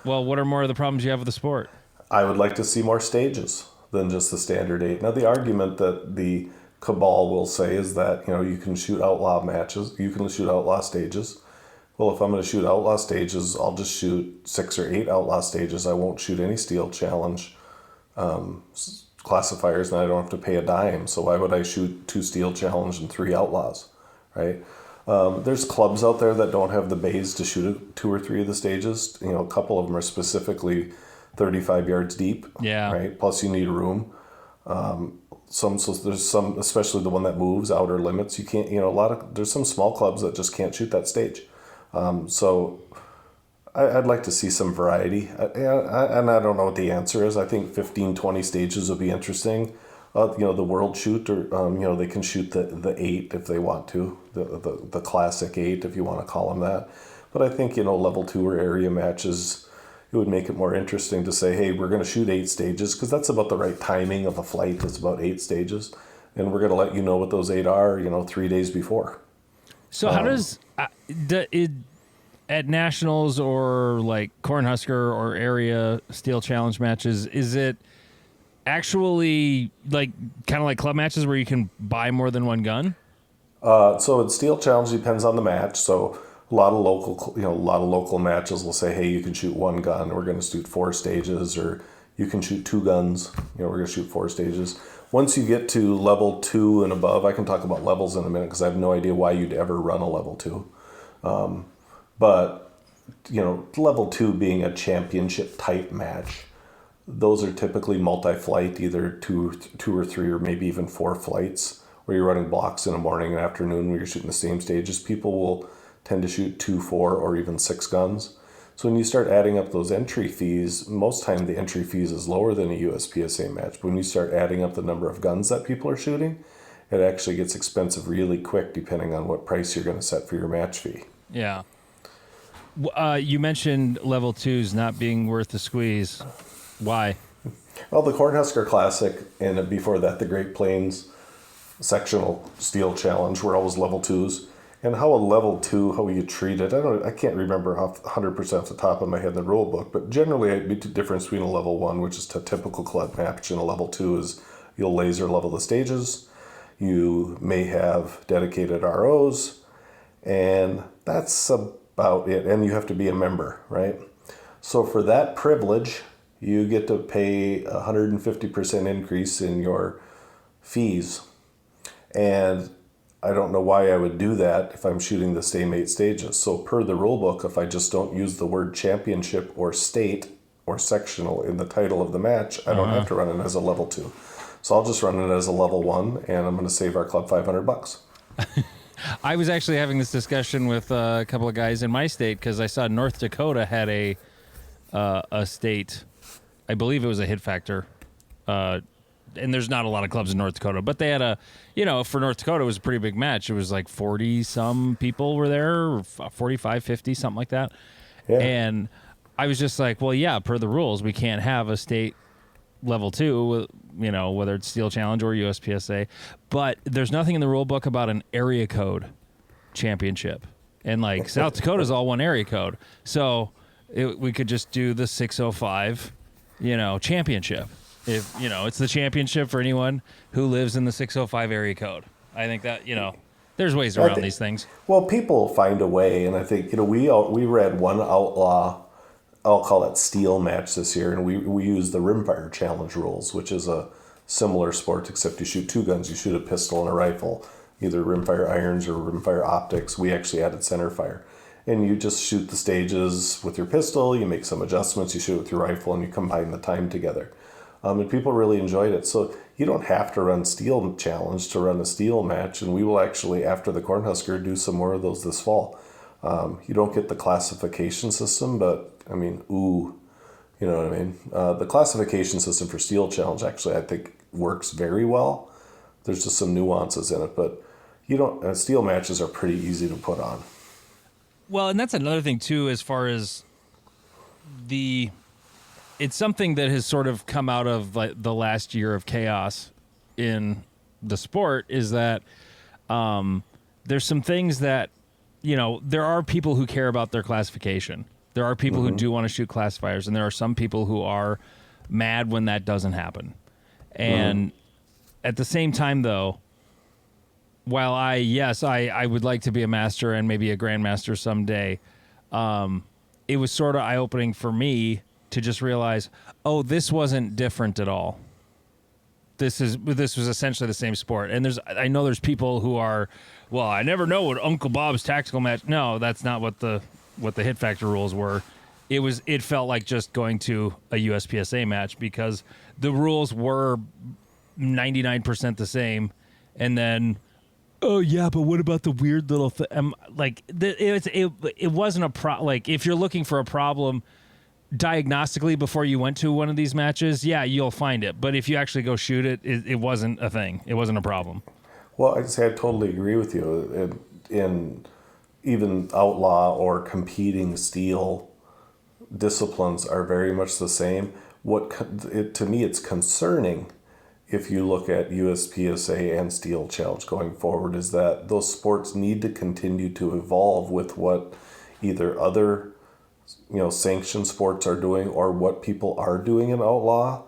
Well, what are more of the problems you have with the sport? I would like to see more stages than just the standard 8. Now, the argument that the cabal will say is that, you can shoot outlaw matches, you can shoot outlaw stages. Well, if I'm going to shoot outlaw stages, I'll just shoot 6 or 8 outlaw stages. I won't shoot any steel challenge classifiers, and I don't have to pay a dime. So why would I shoot 2 steel challenge and 3 outlaws, right? There's clubs out there that don't have the bays to shoot 2 or 3 of the stages. A couple of them are specifically 35 yards deep. Yeah. Right. Plus, you need room. There's some, especially the one that moves, outer limits. You can't. There's some small clubs that just can't shoot that stage. So I'd like to see some variety. And I don't know what the answer is. I think 15, 20 stages would be interesting. The world shoot, or they can shoot the 8 if they want to, the classic 8 if you want to call them that. But I think level 2 or area matches, it would make it more interesting to say, hey, we're going to shoot 8 stages, because that's about the right timing of a flight. It's about 8 stages, and we're going to let you know what those 8 are 3 days before. So how does at nationals or like Cornhusker or area steel challenge matches, is it actually like kind of like club matches where you can buy more than one gun? So in steel challenge, depends on the match. So a lot of local matches will say, hey, you can shoot 1 gun. We're going to shoot 4 stages, or you can shoot 2 guns. We're going to shoot 4 stages. Once you get to level 2 and above, I can talk about levels in a minute because I have no idea why you'd ever run a level 2. But level 2 being a championship type match, those are typically multi-flight, either two or 3 or maybe even 4 flights, where you're running blocks in the morning and afternoon where you're shooting the same stages. People will tend to shoot 2, 4, or even 6 guns. So when you start adding up those entry fees, most time the entry fees is lower than a USPSA match. But when you start adding up the number of guns that people are shooting, it actually gets expensive really quick depending on what price you're going to set for your match fee. Yeah. You mentioned level 2s not being worth the squeeze. Why? Well, the Cornhusker Classic and before that the Great Plains Sectional Steel Challenge were always level 2s. And how a level 2, how you treat it, I can't remember 100% off the top of my head in the rule book, but generally the difference between a level 1, which is a typical club match, and a level 2 is you'll laser level the stages, you may have dedicated ROs, and that's about it. And you have to be a member, right? So for that privilege, you get to pay 150% increase in your fees. And I don't know why I would do that if I'm shooting the same 8 stages. So per the rule book, if I just don't use the word championship or state or sectional in the title of the match, I don't have to run it as a level 2. So I'll just run it as a level 1, and I'm going to save our club $500. I was actually having this discussion with a couple of guys in my state because I saw North Dakota had a state, I believe it was a hit factor, and there's not a lot of clubs in North Dakota, but they had for North Dakota, it was a pretty big match. It was like 40-some people were there, 45, 50, something like that. Yeah. And I was just like, well, yeah, per the rules, we can't have a state level 2, whether it's Steel Challenge or USPSA. But there's nothing in the rule book about an area code championship. And like South Dakota's all one area code. So we could just do the 605, championship. If, it's the championship for anyone who lives in the 605 area code. I think that, there's ways around these things. Well, people find a way. And I think, we ran one outlaw, I'll call it steel match this year. And we used the rimfire challenge rules, which is a similar sport, except you shoot 2 guns. You shoot a pistol and a rifle, either rimfire irons or rimfire optics. We actually added centerfire. And you just shoot the stages with your pistol. You make some adjustments. You shoot it with your rifle, and you combine the time together. And people really enjoyed it. So you don't have to run Steel Challenge to run a Steel match. And we will actually, after the Cornhusker, do some more of those this fall. You don't get the classification system, but, you know what I mean? The classification system for Steel Challenge actually, I think, works very well. There's just some nuances in it. But Steel matches are pretty easy to put on. Well, and that's another thing, too, as far as it's something that has sort of come out of like the last year of chaos in the sport is that there's some things that, there are people who care about their classification. There are people who do want to shoot classifiers, and there are some people who are mad when that doesn't happen. And at the same time, though, while I would like to be a master and maybe a grandmaster someday, it was sort of eye-opening for me to just realize, oh, this wasn't different at all. This was essentially the same sport. And I know there's people who are, well, I never know what Uncle Bob's tactical match. No, that's not what the hit factor rules were. It felt like just going to a USPSA match because the rules were 99% the same. And then, oh yeah, but what about the weird little thing? It wasn't a problem. Like if you're looking for a problem diagnostically before you went to one of these matches, yeah, you'll find it. But if you actually go shoot it, it wasn't a thing. It wasn't a problem. Well, I'd say I totally agree with you. In even outlaw or competing steel disciplines are very much the same. To me, it's concerning if you look at USPSA and Steel Challenge going forward, is that those sports need to continue to evolve with what either other sanctioned sports are doing or what people are doing in outlaw,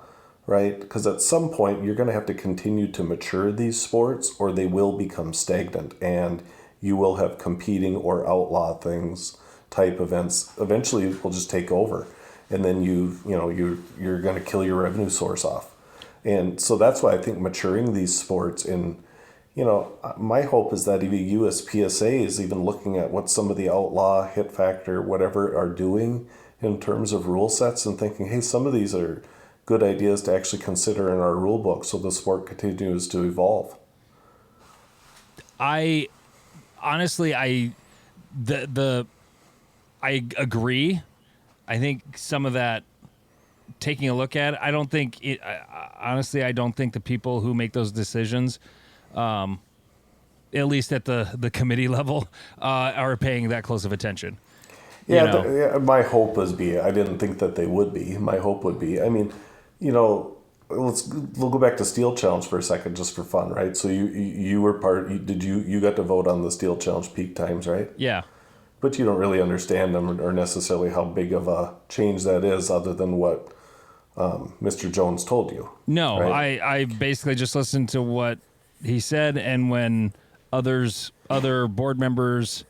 right? Because at some point you're going to have to continue to mature these sports or they will become stagnant and you will have competing or outlaw things type events eventually will just take over, and then you're going to kill your revenue source off. And so that's why I think maturing these sports in, my hope is that even USPSA is even looking at what some of the outlaw, hit factor, whatever are doing in terms of rule sets and thinking, hey, some of these are good ideas to actually consider in our rule book so the sport continues to evolve. I agree. I think some of that, taking a look at it, I don't think it. Honestly, I don't think the people who make those decisions, at least at the committee level, are paying that close of attention. Yeah, my hope was I didn't think that they would be. My hope would be. I mean, we'll go back to Steel Challenge for a second, just for fun, right? So you were you got to vote on the Steel Challenge peak times, right? Yeah. But you don't really understand them or necessarily how big of a change that is, other than what Mr. Jones told you. No, right? I basically just listened to what he said, and when other board members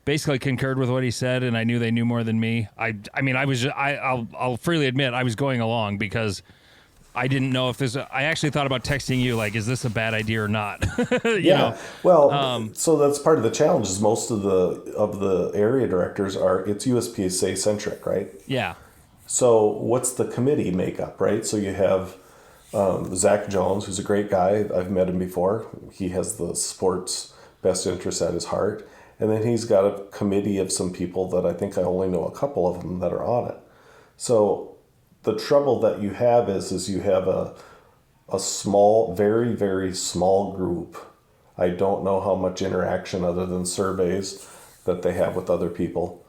basically concurred with what he said, and I knew they knew more than me. I'll freely admit I was going along because I didn't know if I actually thought about texting you, like, is this a bad idea or not? Well, so that's part of the challenge. Is most of the area directors it's USPSA centric, right? Yeah. So what's the committee makeup, right? So you have Zach Jones, who's a great guy. I've met him before. He has the sport's best interest at his heart. And then he's got a committee of some people that I think I only know a couple of them that are on it. So the trouble that you have is you have a small, very, very small group. I don't know how much interaction other than surveys that they have with other people.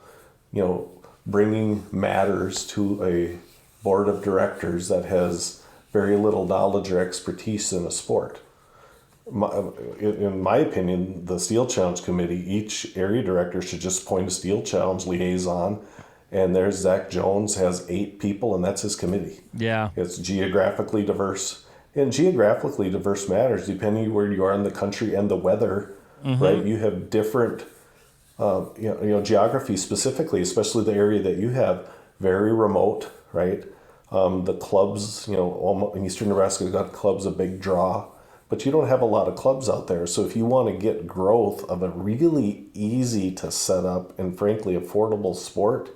Bringing matters to a board of directors that has very little knowledge or expertise in a sport. In my opinion, the Steel Challenge Committee, each area director should just appoint a Steel Challenge liaison, and there's Zach Jones has 8 people, and that's his committee. Yeah. It's geographically diverse. And geographically diverse matters depending where you are in the country and the weather, right? You have different, geography specifically, especially the area that you have, very remote, right? The clubs, in Eastern Nebraska, got clubs a big draw. But you don't have a lot of clubs out there. So if you want to get growth of a really easy to set up and frankly affordable sport,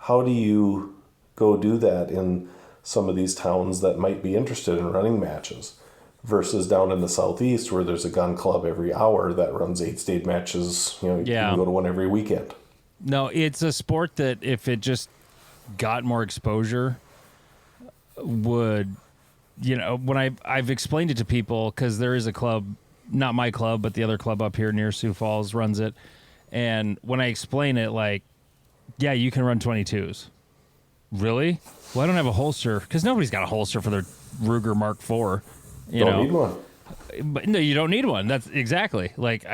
how do you go do that in some of these towns that might be interested in running matches versus down in the Southeast where there's a gun club every hour that runs 8 state matches, you can go to one every weekend. No, it's a sport that if it just got more exposure would... when I've explained it to people, because there is a club, not my club, but the other club up here near Sioux Falls runs it. And when I explain it, like, yeah, you can run 22s. Really? Well, I don't have a holster, because nobody's got a holster for their Ruger Mark IV. Don't need one. But no, you don't need one. That's exactly. Like,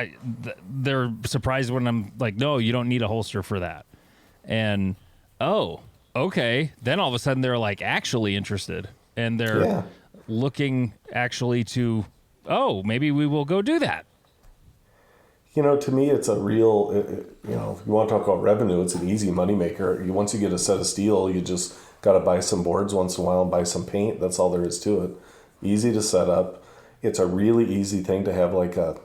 they're surprised when I'm like, no, you don't need a holster for that. And, oh, okay. Then all of a sudden they're like actually interested. And they're looking actually to, maybe we will go do that. To me, it's a real, if you want to talk about revenue, it's an easy moneymaker. Once you get a set of steel, you just got to buy some boards once in a while and buy some paint. That's all there is to it. Easy to set up. It's a really easy thing to have like a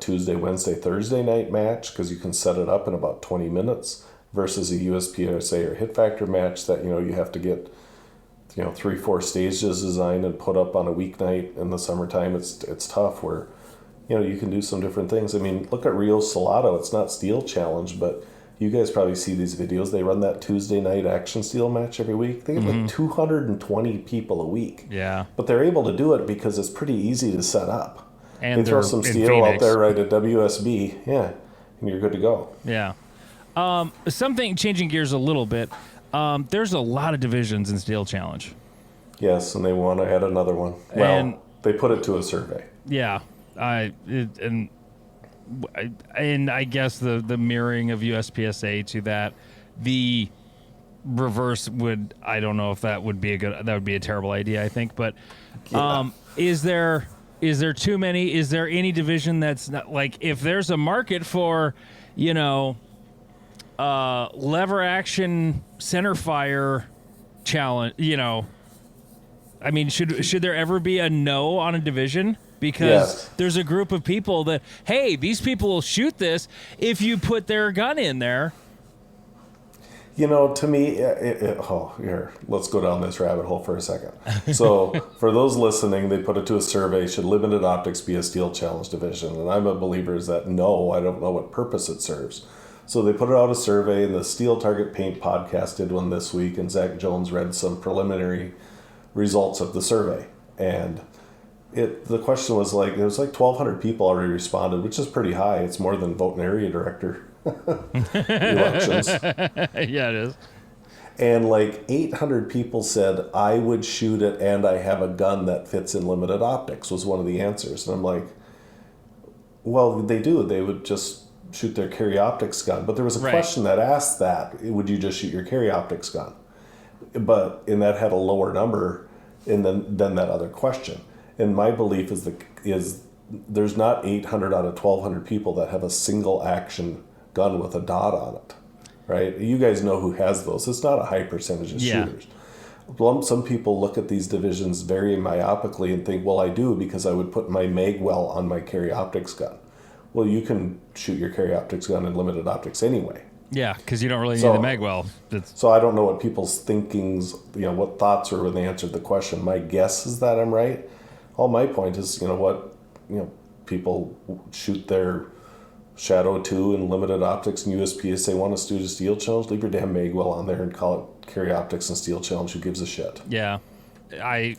Tuesday, Wednesday, Thursday night match because you can set it up in about 20 minutes versus a USPSA or Hit Factor match that, you have to get 3-4 stages designed and put up on a weeknight in the summertime. It's tough where, you can do some different things. I mean, look at Rio Salado. It's not Steel Challenge, but you guys probably see these videos. They run that Tuesday night action steel match every week. They get like 220 people a week. Yeah. But they're able to do it because it's pretty easy to set up. And they throw some steel out there right at WSB. Yeah. And you're good to go. Yeah. Something changing gears a little bit. There's a lot of divisions in Steel Challenge. Yes, and they want to add another one. Well, they put it to a survey. Yeah, and I guess the mirroring of USPSA to that, the reverse would, I don't know if that would be a terrible idea, I think, but is there too many? Is there any division that's not, like, if there's a market for, lever action center fire challenge, I mean, should there ever be a no on a division? Because there's a group of people that, hey, these people will shoot this if you put their gun in there. To me, here, let's go down this rabbit hole for a second. So for those listening, they put it to a survey, should limited optics be a Steel Challenge division? And I'm a believer is that no, I don't know what purpose it serves. So they put out a survey, and the Steel Target Paint podcast did one this week, and Zach Jones read some preliminary results of the survey. And the question was like, there was like 1,200 people already responded, which is pretty high. It's more than vote and area director elections. Yeah, it is. And like 800 people said, I would shoot it and I have a gun that fits in limited optics was one of the answers. And I'm like, well, they do. They would just shoot their carry optics gun. But there was a question that asked that, would you just shoot your carry optics gun? And that had a lower number than that other question. And my belief is there's not 800 out of 1,200 people that have a single action gun with a dot on it, right? You guys know who has those. It's not a high percentage of shooters. Some people look at these divisions very myopically and think, well, I do because I would put my mag well on my carry optics gun. Well, you can shoot your carry optics gun in limited optics anyway. Yeah, because you don't really need the mag well. So I don't know what people's thinkings, what thoughts were when they answered the question. My guess is that I'm right. All my point is, people shoot their Shadow 2 in limited optics and USPSA want us to do a steel challenge. Leave your damn mag well on there and call it carry optics and steel challenge. Who gives a shit? Yeah, I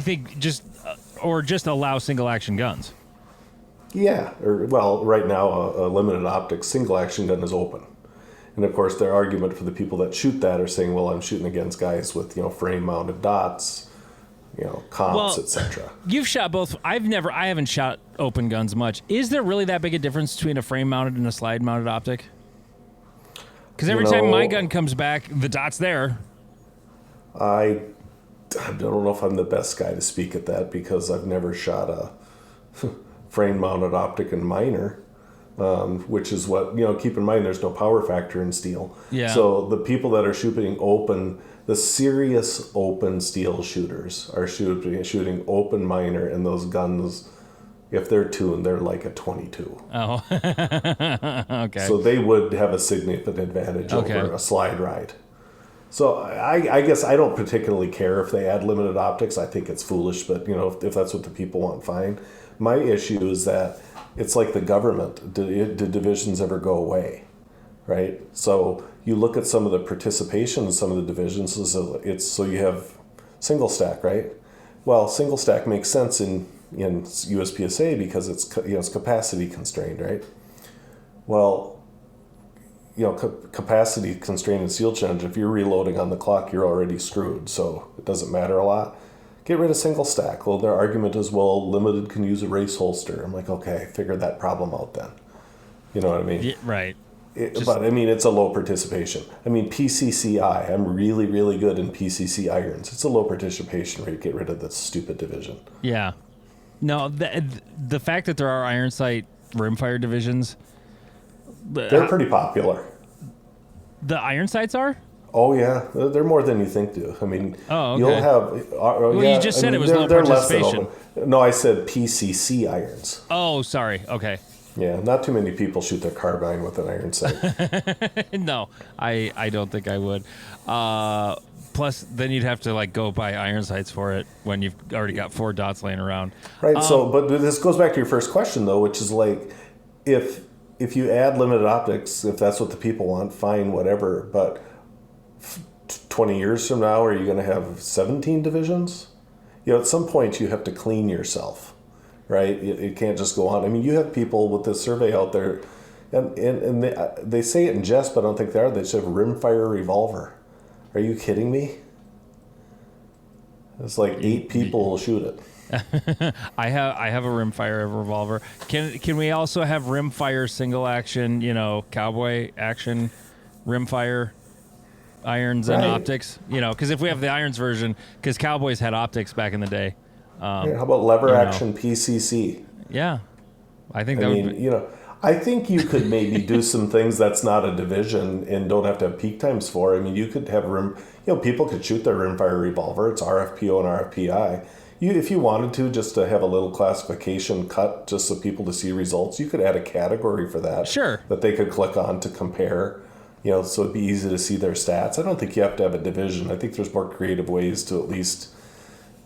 think just allow single action guns. Yeah, right now a limited optics single action gun is open, and of course their argument for the people that shoot that are saying, well, I'm shooting against guys with frame mounted dots, comps, etc. You've shot both. I haven't shot open guns much. Is there really that big a difference between a frame mounted and a slide mounted optic? Because every time my gun comes back, the dot's there. I don't know if I'm the best guy to speak at that because I've never shot a frame mounted optic in minor, which is what, keep in mind there's no power factor in steel. Yeah. So the people that are shooting open, the serious open steel shooters are shooting open minor, and those guns, if they're tuned, they're like a 22. Oh, okay. So they would have a significant advantage over a slide ride. So I guess I don't particularly care if they add limited optics. I think it's foolish, but if that's what the people want, fine. My issue is that it's like the government. Did divisions ever go away? Right? So you look at some of the participation in some of the divisions, so you have single stack, right? Well, single stack makes sense in USPSA because it's capacity constrained, right? Well, capacity constrained in steel challenge, if you're reloading on the clock, you're already screwed, so it doesn't matter a lot. Get rid of single stack. Well, their argument is, well, limited can use a race holster. I'm like, okay, figure that problem out then. You know what I mean? Yeah, right. But I mean, it's a low participation. I mean, PCCI, I'm really, really good in PCC irons. It's a low participation rate. Get rid of that stupid division. Yeah. No, the fact that there are iron sight rimfire divisions, they're pretty popular. The iron sights are? Oh, yeah. They're more than you think, dude. I mean, you'll have... well, you just said it was low participation. No, I said PCC irons. Oh, sorry. Okay. Yeah, not too many people shoot their carbine with an iron sight. No, I don't think I would. Plus, then you'd have to go buy iron sights for it when you've already got 4 dots laying around. Right. But this goes back to your first question though, which is if you add limited optics, if that's what the people want, fine, whatever. But 20 years from now, are you going to have 17 divisions? At some point you have to clean yourself, right? It can't just go on. I mean, you have people with this survey out there, and they say it in jest, but I don't think they are. They just have rimfire revolver. Are you kidding me? It's like 8 people will shoot it. I have a rimfire revolver. Can we also have rimfire single action, cowboy action, rimfire irons and optics? Because if we have the irons version, because cowboys had optics back in the day. How about lever action PCC? Yeah, I think that would be... I think you could maybe do some things that's not a division and don't have to have peak times for. I mean, you could have people could shoot their rimfire revolver. It's RFPO and RFPI. If you wanted to, just to have a little classification cut, just so people to see results, you could add a category for that. Sure. That they could click on to compare. So it'd be easy to see their stats. I don't think you have to have a division. I think there's more creative ways to at least,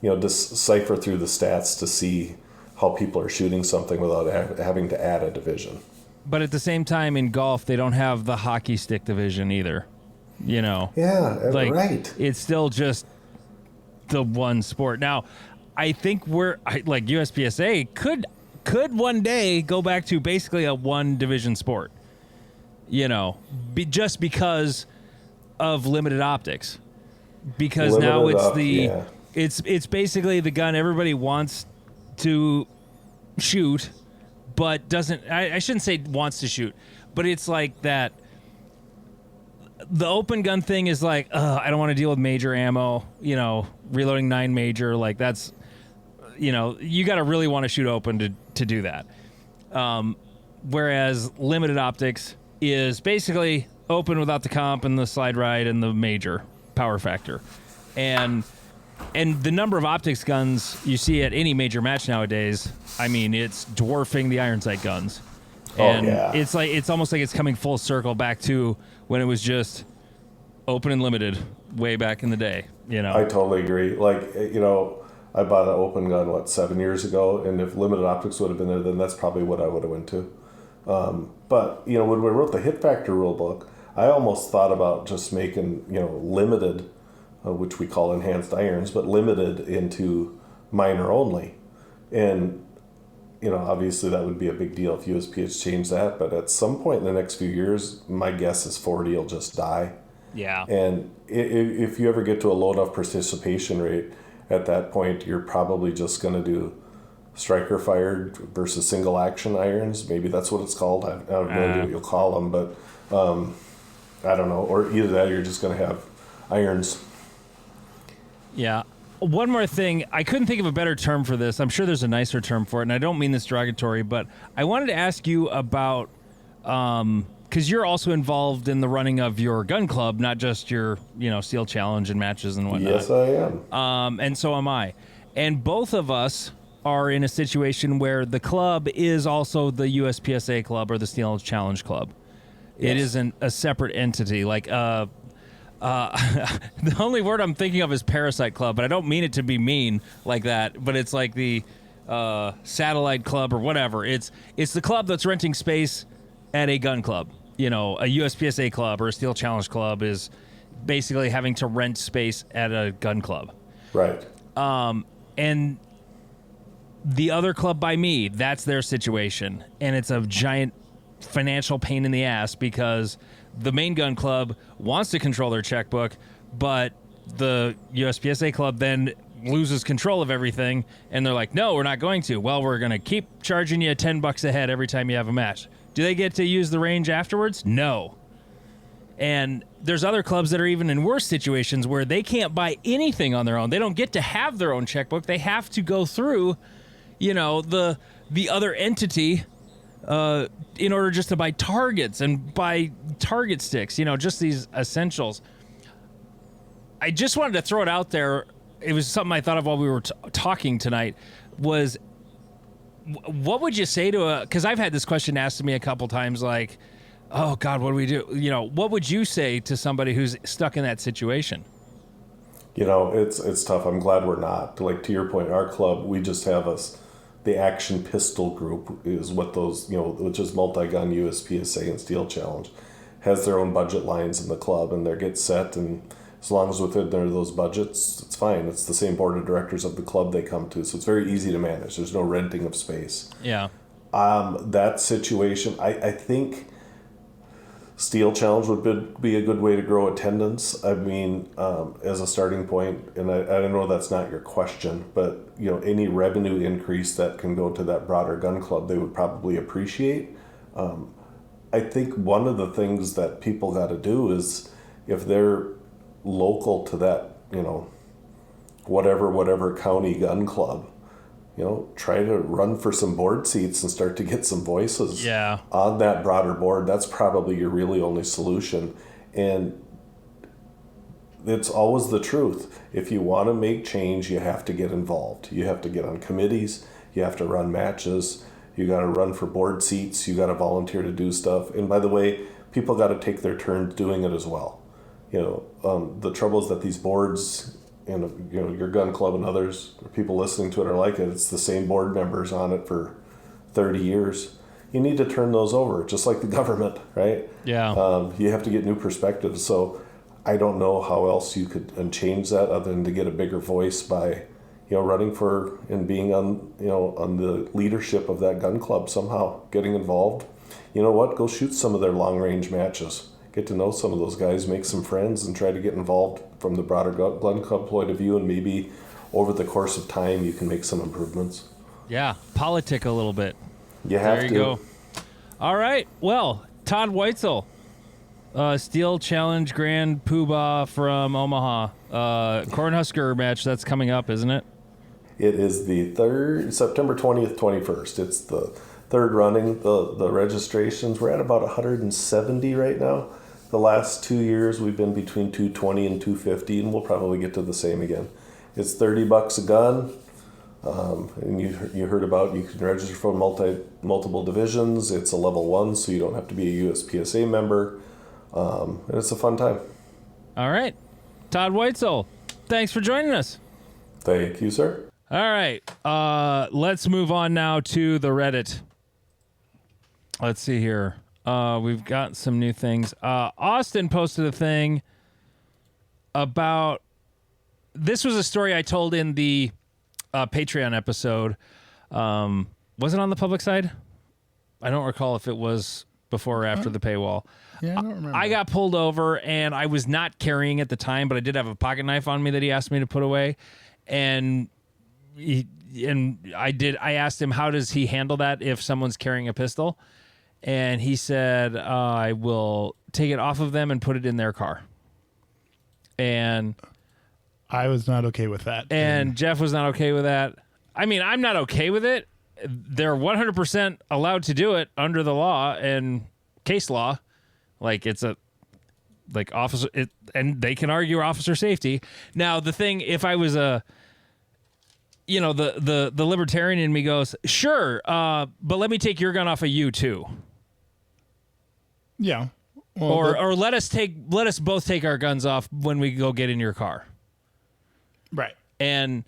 decipher through the stats to see how people are shooting something without having to add a division. But at the same time, in golf, they don't have the hockey stick division either. You know? Yeah, like, right. It's still just the one sport. Now, I think like USPSA could one day go back to basically a one division sport. You know, just because of limited optics. Because now it's basically the gun everybody wants to shoot, but doesn't. I shouldn't say wants to shoot, but it's like that. The open gun thing is like, I don't want to deal with major ammo. You know, reloading 9 major, like that's, you know, you got to really want to shoot open to do that. Whereas limited optics is basically open without the comp and the slide ride and the major power factor. And the number of optics guns you see at any major match nowadays, I mean, it's dwarfing the iron sight guns. And it's like, it's almost like it's coming full circle back to when it was just open and limited way back in the day, you know. I totally agree. Like, you know, I bought an open gun, 7 years ago, and if limited optics would have been there, then that's probably what I would have went to. But, you know, when we wrote the hit factor rule book, I almost thought about just making, you know, limited, which we call enhanced irons, but limited into minor only. And, you know, obviously that would be a big deal if USPS changed that. But at some point in the next few years, my guess is 40 will just die. Yeah. And if you ever get to a low enough participation rate, at that point, you're probably just going to do striker fired versus single action irons. Maybe that's what it's called. I have no idea what you'll call them, but I don't know. Or either that or you're just going to have irons. Yeah. One more thing. I couldn't think of a better term for this. I'm sure there's a nicer term for it, and I don't mean this derogatory, but I wanted to ask you about, because you're also involved in the running of your gun club, not just your, you know, Steel Challenge and matches and whatnot. Yes, I am. And so am I. And both of us are in a situation where the club is also the USPSA club or the Steel Challenge club. Yes. It isn't a separate entity. Like, the only word I'm thinking of is Parasite Club, but I don't mean it to be mean like that. But it's like the Satellite Club or whatever. It's the club that's renting space at a gun club. You know, a USPSA club or a Steel Challenge club is basically having to rent space at a gun club. Right. And the other club by me, that's their situation. And it's a giant financial pain in the ass because the main gun club wants to control their checkbook, but the USPSA club then loses control of everything, and they're like, no, we're not going to. Well, we're going to keep charging you $10 a head every time you have a match. Do they get to use the range afterwards? No. And there's other clubs that are even in worse situations where they can't buy anything on their own. They don't get to have their own checkbook. They have to go through, you know, the other entity in order just to buy targets and buy target sticks, you know, just these essentials. I just wanted to throw it out there. It was something I thought of while we were talking tonight was, what would you say to because I've had this question asked to me a couple times, like, oh God, what do we do? You know, what would you say to somebody who's stuck in that situation? You know, it's tough. I'm glad we're not. Like, to your point, our club, we just have the Action Pistol Group is what those, you know, which is multi-gun USPSA and Steel Challenge, has their own budget lines in the club, and they get set, and as long as within those budgets, it's fine. It's the same board of directors of the club they come to, so it's very easy to manage. There's no renting of space. Yeah. That situation, I think Steel Challenge would be a good way to grow attendance. I mean, as a starting point, and I know that's not your question, but, you know, any revenue increase that can go to that broader gun club, they would probably appreciate. I think one of the things that people got to do is, if they're local to that, you know, whatever county gun club, you know, try to run for some board seats and start to get some voices on that broader board. That's probably your really only solution. And it's always the truth. If you want to make change, you have to get involved. You have to get on committees. You have to run matches. You got to run for board seats. You got to volunteer to do stuff. And by the way, people got to take their turn doing it as well. You know, the trouble is that these boards, and, you know, your gun club and others, or people listening to it are like it. It's the same board members on it for 30 years. you need to turn those over, just like the government, right? Yeah. You have to get new perspectives. So I don't know how else you could change that other than to get a bigger voice by, running for and being on, on the leadership of that gun club somehow, getting involved. You know what? Go shoot some of their long range matches. Get to know some of those guys, make some friends, and try to get involved from the broader gun club point of view, and maybe over the course of time you can make some improvements. Yeah, politic a little bit. You have to. There you go. All right. Well, Todd Woitzel, Steel Challenge Grand Poobah from Omaha. Cornhusker match, that's coming up, isn't it? It is the September 20th, 21st. It's the third running. The registrations, we're at about 170 right now. The last 2 years we've been between 220 and 250, and we'll probably get to the same again. It's $30 a gun. And you heard about, you can register for multiple divisions. It's a level 1, so you don't have to be a USPSA member. And it's a fun time. All right. Todd Woitzel, thanks for joining us. Thank you, sir. All right. Let's move on now to the Reddit. Let's see here. We've got some new things. Austin posted a thing about, this was a story I told in the Patreon episode. Was it on the public side? I don't recall if it was before or after the paywall. Yeah, I don't remember. I got pulled over, and I was not carrying at the time, but I did have a pocket knife on me that he asked me to put away. And I asked him, how does he handle that if someone's carrying a pistol? And he said, I will take it off of them and put it in their car. And I was not okay with that. And Jeff was not okay with that. I mean, I'm not okay with it. They're 100% allowed to do it under the law and case law. Like, it's officer, and they can argue officer safety. Now, the thing, if I was the libertarian in me goes, sure, but let me take your gun off of you too. Yeah. Well, Or let us both take our guns off when we go get in your car. right. And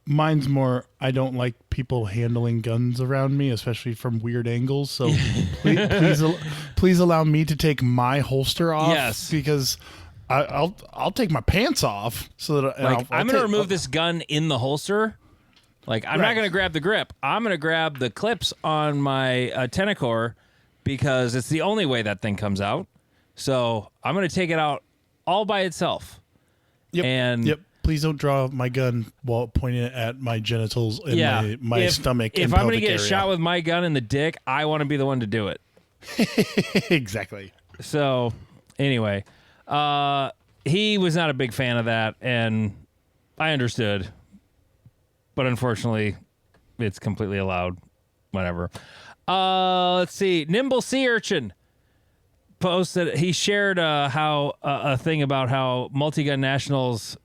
mine's more, I don't like people handling guns around me, especially from weird angles. So please allow me to take my holster off. Yes. Because I'll take my pants off so that I'm going to remove this gun in the holster. Like, I'm not going to grab the grip. I'm going to grab the clips on my Tenacore because it's the only way that thing comes out. So I'm going to take it out all by itself. Yep. Please don't draw my gun while pointing it at my genitals and my stomach. If I'm going to get shot with my gun in the dick, I want to be the one to do it. Exactly. So, anyway, he was not a big fan of that, and I understood. But unfortunately, it's completely allowed. Whatever. Let's see. Nimble Sea Urchin posted, he shared a thing about how multi-gun nationals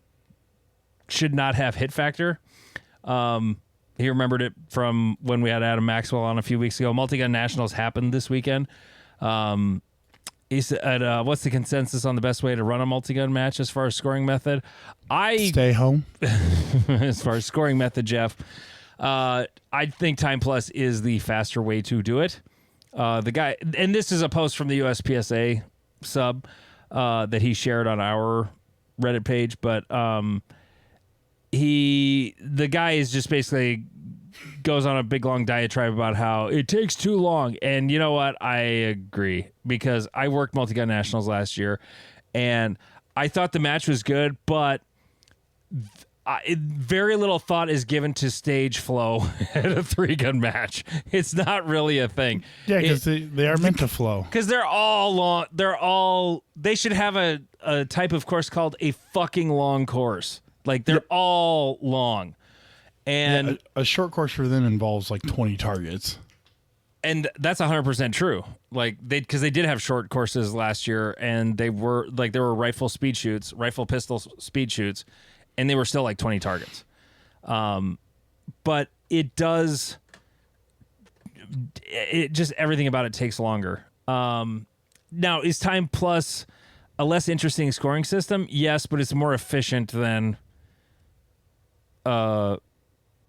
should not have hit factor. He remembered it from when we had Adam Maxwell on a few weeks ago. Multi-gun nationals happened this weekend. He said, what's the consensus on the best way to run a multi-gun match as far as scoring method? Stay home. As far as scoring method, Jeff, I think Time Plus is the faster way to do it. The guy, and this is a post from the USPSA sub that he shared on our Reddit page, but the guy is just basically goes on a big long diatribe about how it takes too long. And you know what? I agree, because I worked multi-gun nationals last year and I thought the match was good, but very little thought is given to stage flow at a 3-gun match. It's not really a thing. Yeah, because they are meant to flow. Because they're all long. They should have a type of course called a fucking long course. Like, they're all long. And a short course for them involves like 20 targets. And that's 100% true. Like, because they did have short courses last year, and there were rifle pistol speed shoots, and they were still like 20 targets. But it just everything about it takes longer. Now, is Time Plus a less interesting scoring system? Yes, but it's more efficient than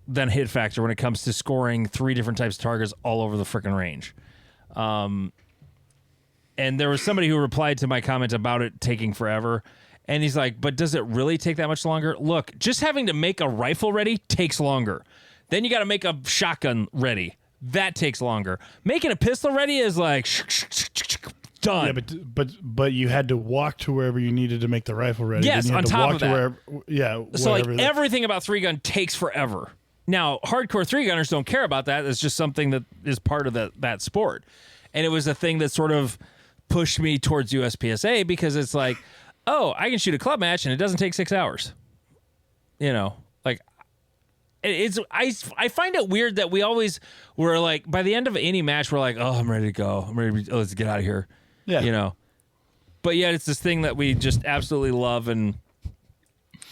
than hit factor when it comes to scoring 3 different types of targets all over the freaking range. And there was somebody who replied to my comment about it taking forever. And he's like, but does it really take that much longer? Look, just having to make a rifle ready takes longer. Then you got to make a shotgun ready. That takes longer. Making a pistol ready is like done. Yeah, but you had to walk to wherever you needed to make the rifle ready. Yes, then you had on to top walk of to that. Wherever, So like whatever everything about 3-gun takes forever. Now, hardcore 3-gunners don't care about that. It's just something that is part of that sport. And it was a thing that sort of pushed me towards USPSA because it's like, oh, I can shoot a club match and it doesn't take 6 hours. You know, like I find it weird that we always were like, by the end of any match, we're like, oh, I'm ready to go. Let's get out of here. Yeah. You know, but yet it's this thing that we just absolutely love and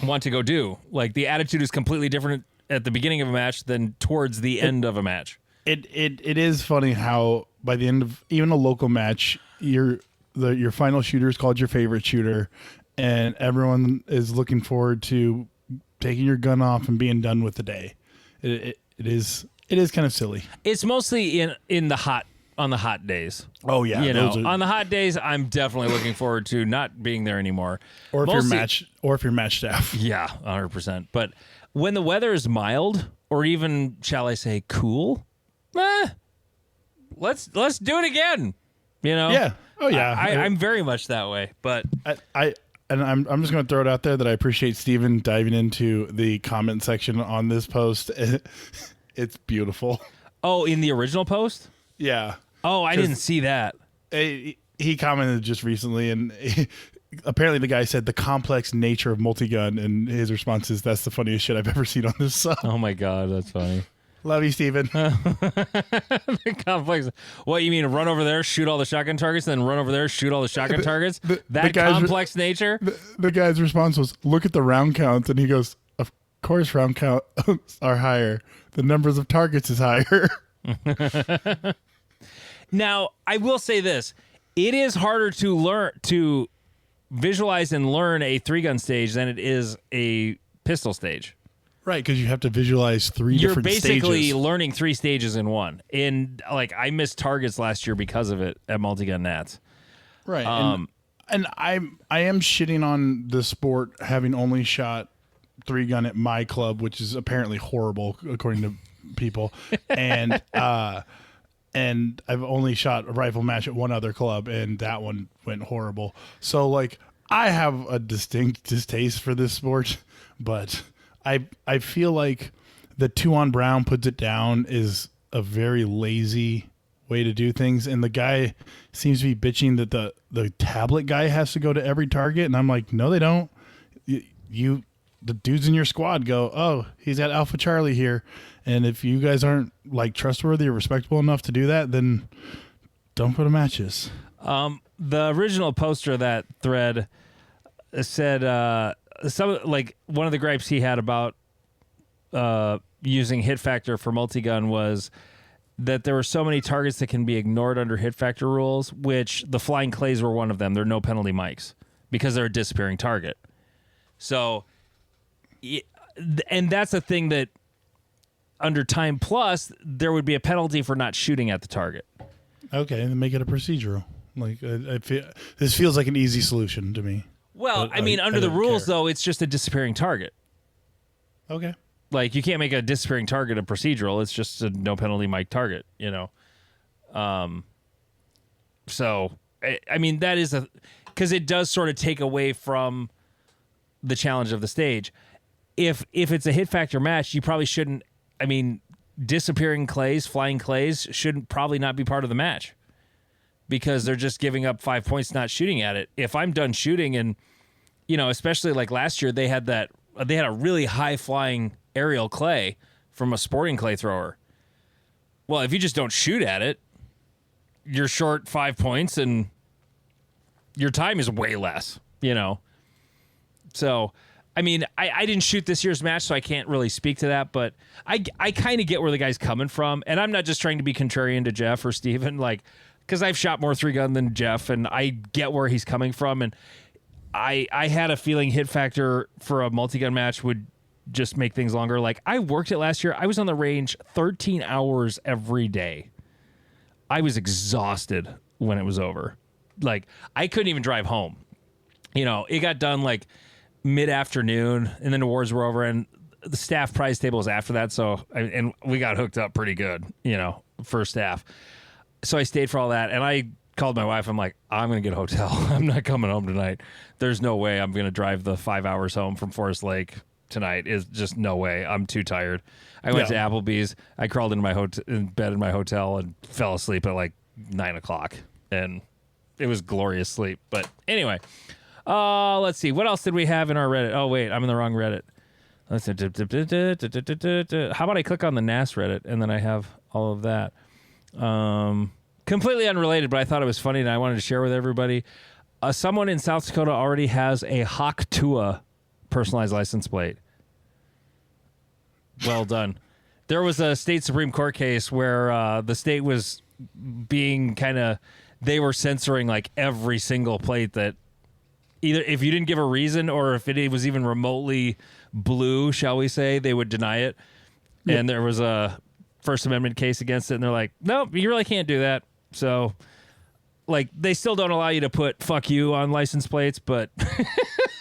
want to go do. Like the attitude is completely different at the beginning of a match than towards the end of a match. It is funny how by the end of even a local match, your final shooter is called your favorite shooter, and everyone is looking forward to taking your gun off and being done with the day. It is kind of silly. It's mostly on the hot days. Oh yeah, you know, on the hot days, I'm definitely looking forward to not being there anymore. Or if you're match staff. Yeah, 100%. But when the weather is mild, or even shall I say cool, let's do it again. You know? Yeah. Oh yeah. I'm very much that way. But I'm just going to throw it out there that I appreciate Steven diving into the comment section on this post. It's beautiful. Oh, in the original post? Yeah. Oh, I didn't see that. He commented just recently, and apparently the guy said the complex nature of multi-gun, and his response is, that's the funniest shit I've ever seen on this sub. Oh my God, that's funny. Love you, Steven. The complex. What, you mean run over there, shoot all the shotgun targets, then run over there, shoot all the shotgun targets? That complex nature? The guy's response was, look at the round counts, and he goes, of course round counts are higher. The numbers of targets is higher. Now, I will say this. It is harder to visualize and learn a 3-gun stage than it is a pistol stage. Right, because you have to visualize 3 different stages. You're basically learning 3 stages in one. And like I missed targets last year because of it at Multi-Gun Nats. Right. And I am shitting on the sport having only shot 3-gun at my club, which is apparently horrible according to people. And and I've only shot a rifle match at one other club, and that one went horrible. So like I have a distinct distaste for this sport, but I feel like the 2-on Brown puts it down is a very lazy way to do things, and the guy seems to be bitching that the tablet guy has to go to every target, and I'm like, no, they don't. The dudes in your squad go, oh, he's got Alpha Charlie here, and if you guys aren't like trustworthy or respectable enough to do that, then don't go to matches. The original poster of that thread said one of the gripes he had about using hit factor for multi-gun was that there were so many targets that can be ignored under hit factor rules, which the flying clays were one of them. They're no penalty mics because they're a disappearing target. So, and that's a thing that under Time Plus, there would be a penalty for not shooting at the target. Okay, and make it a procedural. Like this feels like an easy solution to me. Well, But I mean, under I the don't rules, care. though, it's just a disappearing target. Okay. Like, you can't make a disappearing target a procedural. It's just a no penalty mic target, you know? So, I mean, that is because it does sort of take away from the challenge of the stage. If it's a hit factor match, you probably shouldn't, I mean, disappearing clays, flying clays shouldn't probably not be part of the match because they're just giving up 5 points not shooting at it. If I'm done shooting and, you know, especially like last year, they had a really high flying aerial clay from a sporting clay thrower. Well, if you just don't shoot at it, you're short 5 points and your time is way less, you know? So, I mean, I didn't shoot this year's match, so I can't really speak to that, but I kind of get where the guy's coming from, and I'm not just trying to be contrarian to Jeff or Steven, like, because I've shot more 3-gun than Jeff, and I get where he's coming from, and I had a feeling hit factor for a multi-gun match would just make things longer. Like, I worked it last year. I was on the range 13 hours every day. I was exhausted when it was over. Like, I couldn't even drive home. You know, it got done like mid-afternoon, and then the awards were over, and the staff prize table was after that. So, and we got hooked up pretty good, you know, for staff. So I stayed for all that, and I called my wife. I'm like, I'm going to get a hotel. I'm not coming home tonight. There's no way I'm going to drive the 5 hours home from Forest Lake tonight. Is just no way. I'm too tired. I went to Applebee's. I crawled into my bed in my hotel and fell asleep at like 9 o'clock, and it was glorious sleep. But anyway, let's see. What else did we have in our Reddit? Oh, wait, I'm in the wrong Reddit. Let's see. How about I click on the NAS Reddit, and then I have all of that. Completely unrelated, but I thought it was funny, and I wanted to share with everybody. Someone in South Dakota already has a Hawk Tua personalized license plate. Well done. There was a state Supreme Court case where the state was being they were censoring like every single plate that either if you didn't give a reason or if it was even remotely blue, shall we say, they would deny it. Yep. And there was a First Amendment case against it, and they're like, nope, you really can't do that. So, like, they still don't allow you to put "fuck you" on license plates, but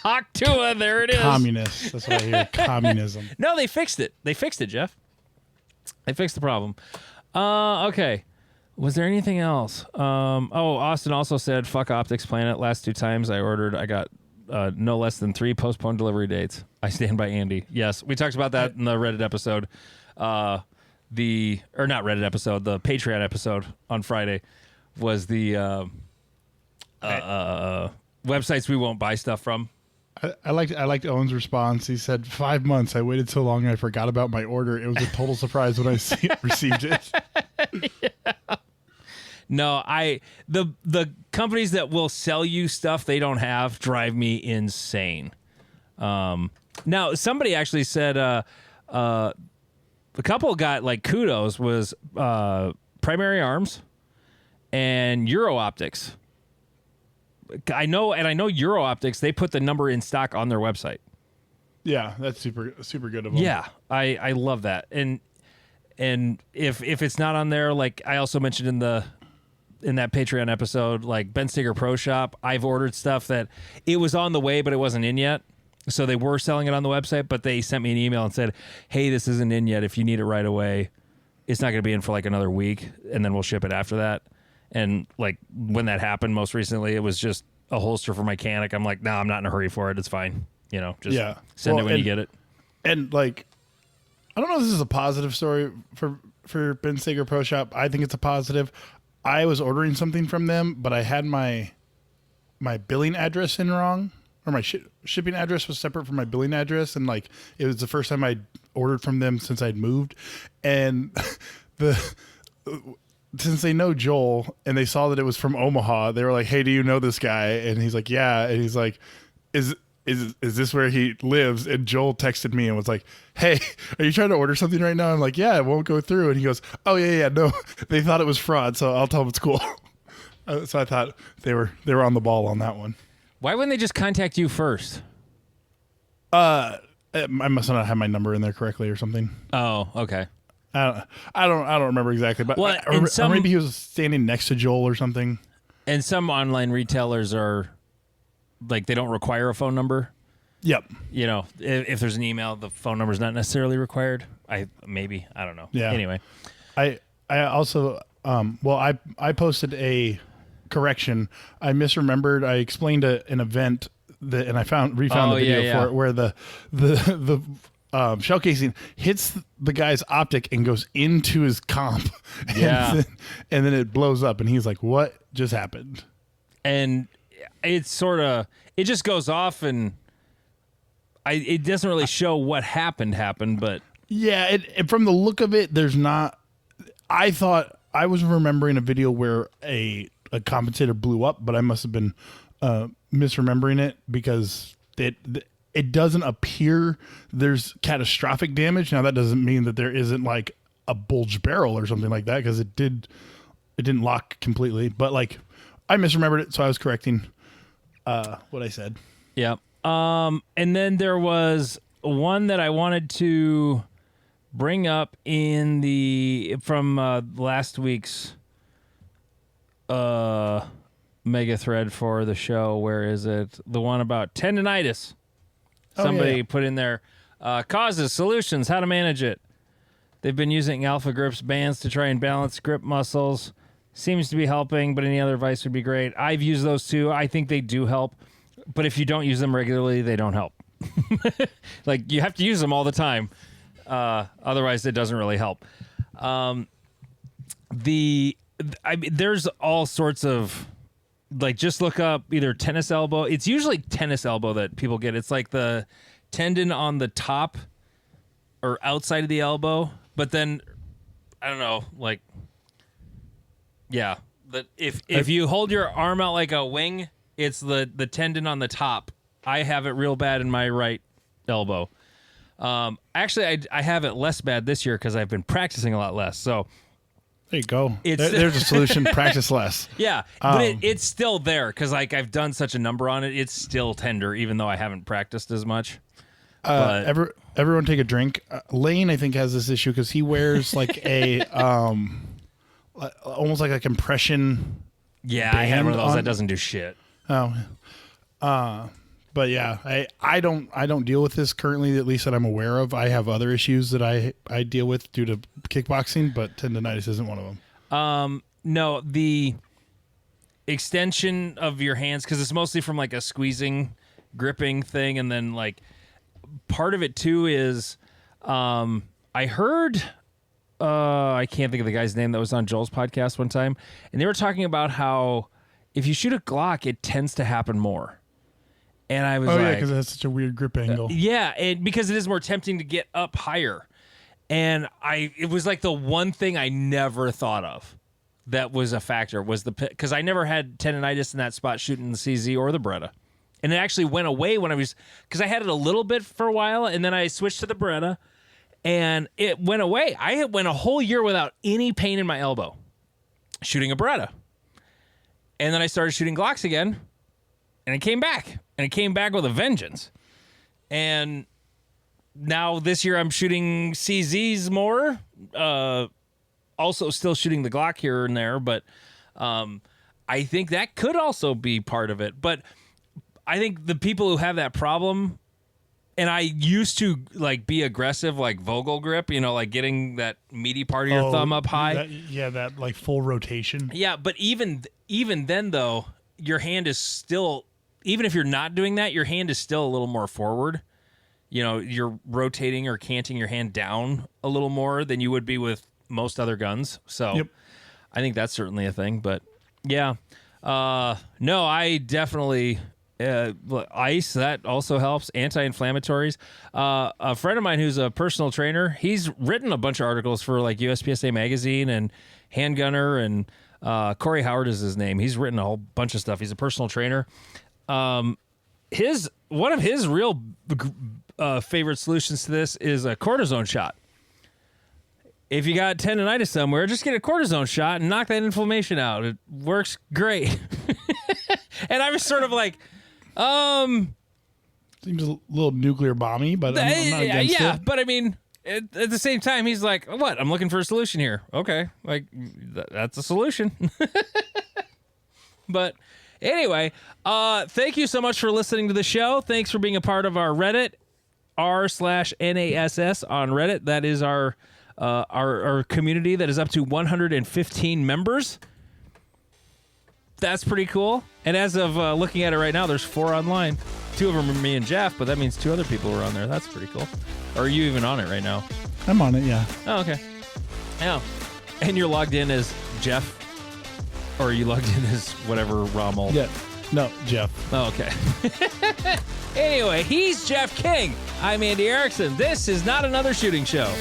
Hawk Tua, there it is. Communists. That's what I hear. Communism. No, they fixed it. They fixed it, Jeff. They fixed the problem. Okay. Was there anything else? Austin also said, fuck Optics Planet. Last 2 times I ordered, I got no less than 3 postponed delivery dates. I stand by Andy. Yes, we talked about that in the Reddit episode. Not Reddit episode, the Patreon episode on Friday was the websites we won't buy stuff from. I liked Owen's response. He said, 5 months. I waited so long I forgot about my order. It was a total surprise when I received it. Yeah. No, the companies that will sell you stuff they don't have drive me insane. Now, somebody actually said a couple got like kudos was Primary Arms and Euro Optics. I know Euro Optics, they put the number in stock on their website. Yeah, that's super good of them. Yeah, I love that. And if it's not on there, like I also mentioned in that Patreon episode, like Ben Steger Pro Shop, I've ordered stuff that it was on the way, but it wasn't in yet. So they were selling it on the website, but they sent me an email and said, hey, this isn't in yet. If you need it right away, it's not going to be in for like another week, and then we'll ship it after that. And like when that happened most recently, it was just a holster for my Canik. I'm like, no, I'm not in a hurry for it. It's fine. You know, just send it when you get it. And like, I don't know if this is a positive story for Ben Steger Pro Shop. I think it's a positive. I was ordering something from them, but I had my billing address in wrong, or my shipping address was separate from my billing address, and like it was the first time I'd ordered from them since I'd moved, and since they know Joel and they saw that it was from Omaha, they were like, "Hey, do you know this guy?" And he's like, "Yeah," and he's like, "Is this where he lives?" And Joel texted me and was like, "Hey, are you trying to order something right now?" I'm like, "Yeah, it won't go through." And he goes, "Oh yeah, no, they thought it was fraud, so I'll tell them it's cool." So I thought they were on the ball on that one. Why wouldn't they just contact you first? I must not have my number in there correctly or something. Oh, okay. I don't remember exactly, but or maybe he was standing next to Joel or something. And some online retailers are like, they don't require a phone number. Yep. You know, if there's an email, the phone number is not necessarily required. I don't know. Yeah. Anyway, I also I posted a correction. I misremembered. I explained an event that, and I refound the video for it, where the shell casing hits the guy's optic and goes into his comp. Yeah. and then it blows up, and he's like, "What just happened?" And it's it just goes off, and it doesn't really show what happened, but yeah, from the look of it, there's not. I thought I was remembering a video where a compensator blew up, but I must have been misremembering it, because it doesn't appear there's catastrophic damage. Now that doesn't mean that there isn't like a bulged barrel or something like that, because it didn't lock completely, but like I misremembered it, so I was correcting what I said. Yeah. And then there was one that I wanted to bring up from last week's mega thread for the show. Where is it? The one about tendonitis. Somebody put in there causes, solutions, how to manage it. They've been using Alpha Grips bands to try and balance grip muscles. Seems to be helping, but any other advice would be great. I've used those too. I think they do help, but if you don't use them regularly, they don't help. Like, you have to use them all the time. Otherwise, it doesn't really help. There's all sorts of, like, just look up either tennis elbow. It's usually tennis elbow that people get. It's like the tendon on the top or outside of the elbow. But then, I don't know, like, yeah. If you hold your arm out like a wing, it's the tendon on the top. I have it real bad in my right elbow. Actually, I have it less bad this year because I've been practicing a lot less. So there you go. There's a solution. Practice less. Yeah, but it's still there because, like, I've done such a number on it. It's still tender, even though I haven't practiced as much. Everyone take a drink. Lane, I think, has this issue because he wears like a almost like a compression. Yeah, I have one of those that doesn't do shit. Oh, but yeah, I don't deal with this currently, at least that I'm aware of. I have other issues that I deal with due to kickboxing, but tendonitis isn't one of them. No, the extension of your hands, because it's mostly from like a squeezing, gripping thing, and then like part of it too is I heard I can't think of the guy's name that was on Joel's podcast one time, and they were talking about how if you shoot a Glock, it tends to happen more. And I was yeah, because it has such a weird grip angle. Because it is more tempting to get up higher. And it was like the one thing I never thought of that was a factor was because I never had tendonitis in that spot shooting the CZ or the Beretta. And it actually went away because I had it a little bit for a while, and then I switched to the Beretta, and it went away. I went a whole year without any pain in my elbow shooting a Beretta. And then I started shooting Glocks again, and it came back. And it came back with a vengeance. And now this year I'm shooting CZs more. Also still shooting the Glock here and there, but I think that could also be part of it. But I think the people who have that problem, and I used to like be aggressive, like Vogel grip, like getting that meaty part of your thumb up high. That like full rotation. Yeah, but even then though, your hand is still, even if you're not doing that, your hand is still a little more forward. You're rotating or canting your hand down a little more than you would be with most other guns. So yep. I think that's certainly a thing. But yeah, no, I definitely ice, that also helps. Anti-inflammatories. A friend of mine who's a personal trainer, he's written a bunch of articles for like USPSA Magazine and Handgunner, and Corey Howard is his name. He's written a whole bunch of stuff. He's a personal trainer. One of his real favorite solutions to this is a cortisone shot. If you got tendonitis somewhere, just get a cortisone shot and knock that inflammation out. It works great. And I was sort of like, seems a little nuclear bomby, but I'm not against it. Yeah, but I mean, at the same time, he's like, what? I'm looking for a solution here. Okay, like that's a solution. But anyway, thank you so much for listening to the show. Thanks for being a part of our Reddit, r/NASS on Reddit. That is our community that is up to 115 members. That's pretty cool. And as of looking at it right now, there's 4 online. 2 of them are me and Jeff, but that means 2 other people are on there. That's pretty cool. Or are you even on it right now? I'm on it, yeah. Oh, okay. Yeah. And you're logged in as Jeff? Or are you logged in as whatever Rommel? Yeah. No, Jeff. Oh, okay. Anyway, he's Jeff King. I'm Andy Erickson. This is Not Another Shooting Show.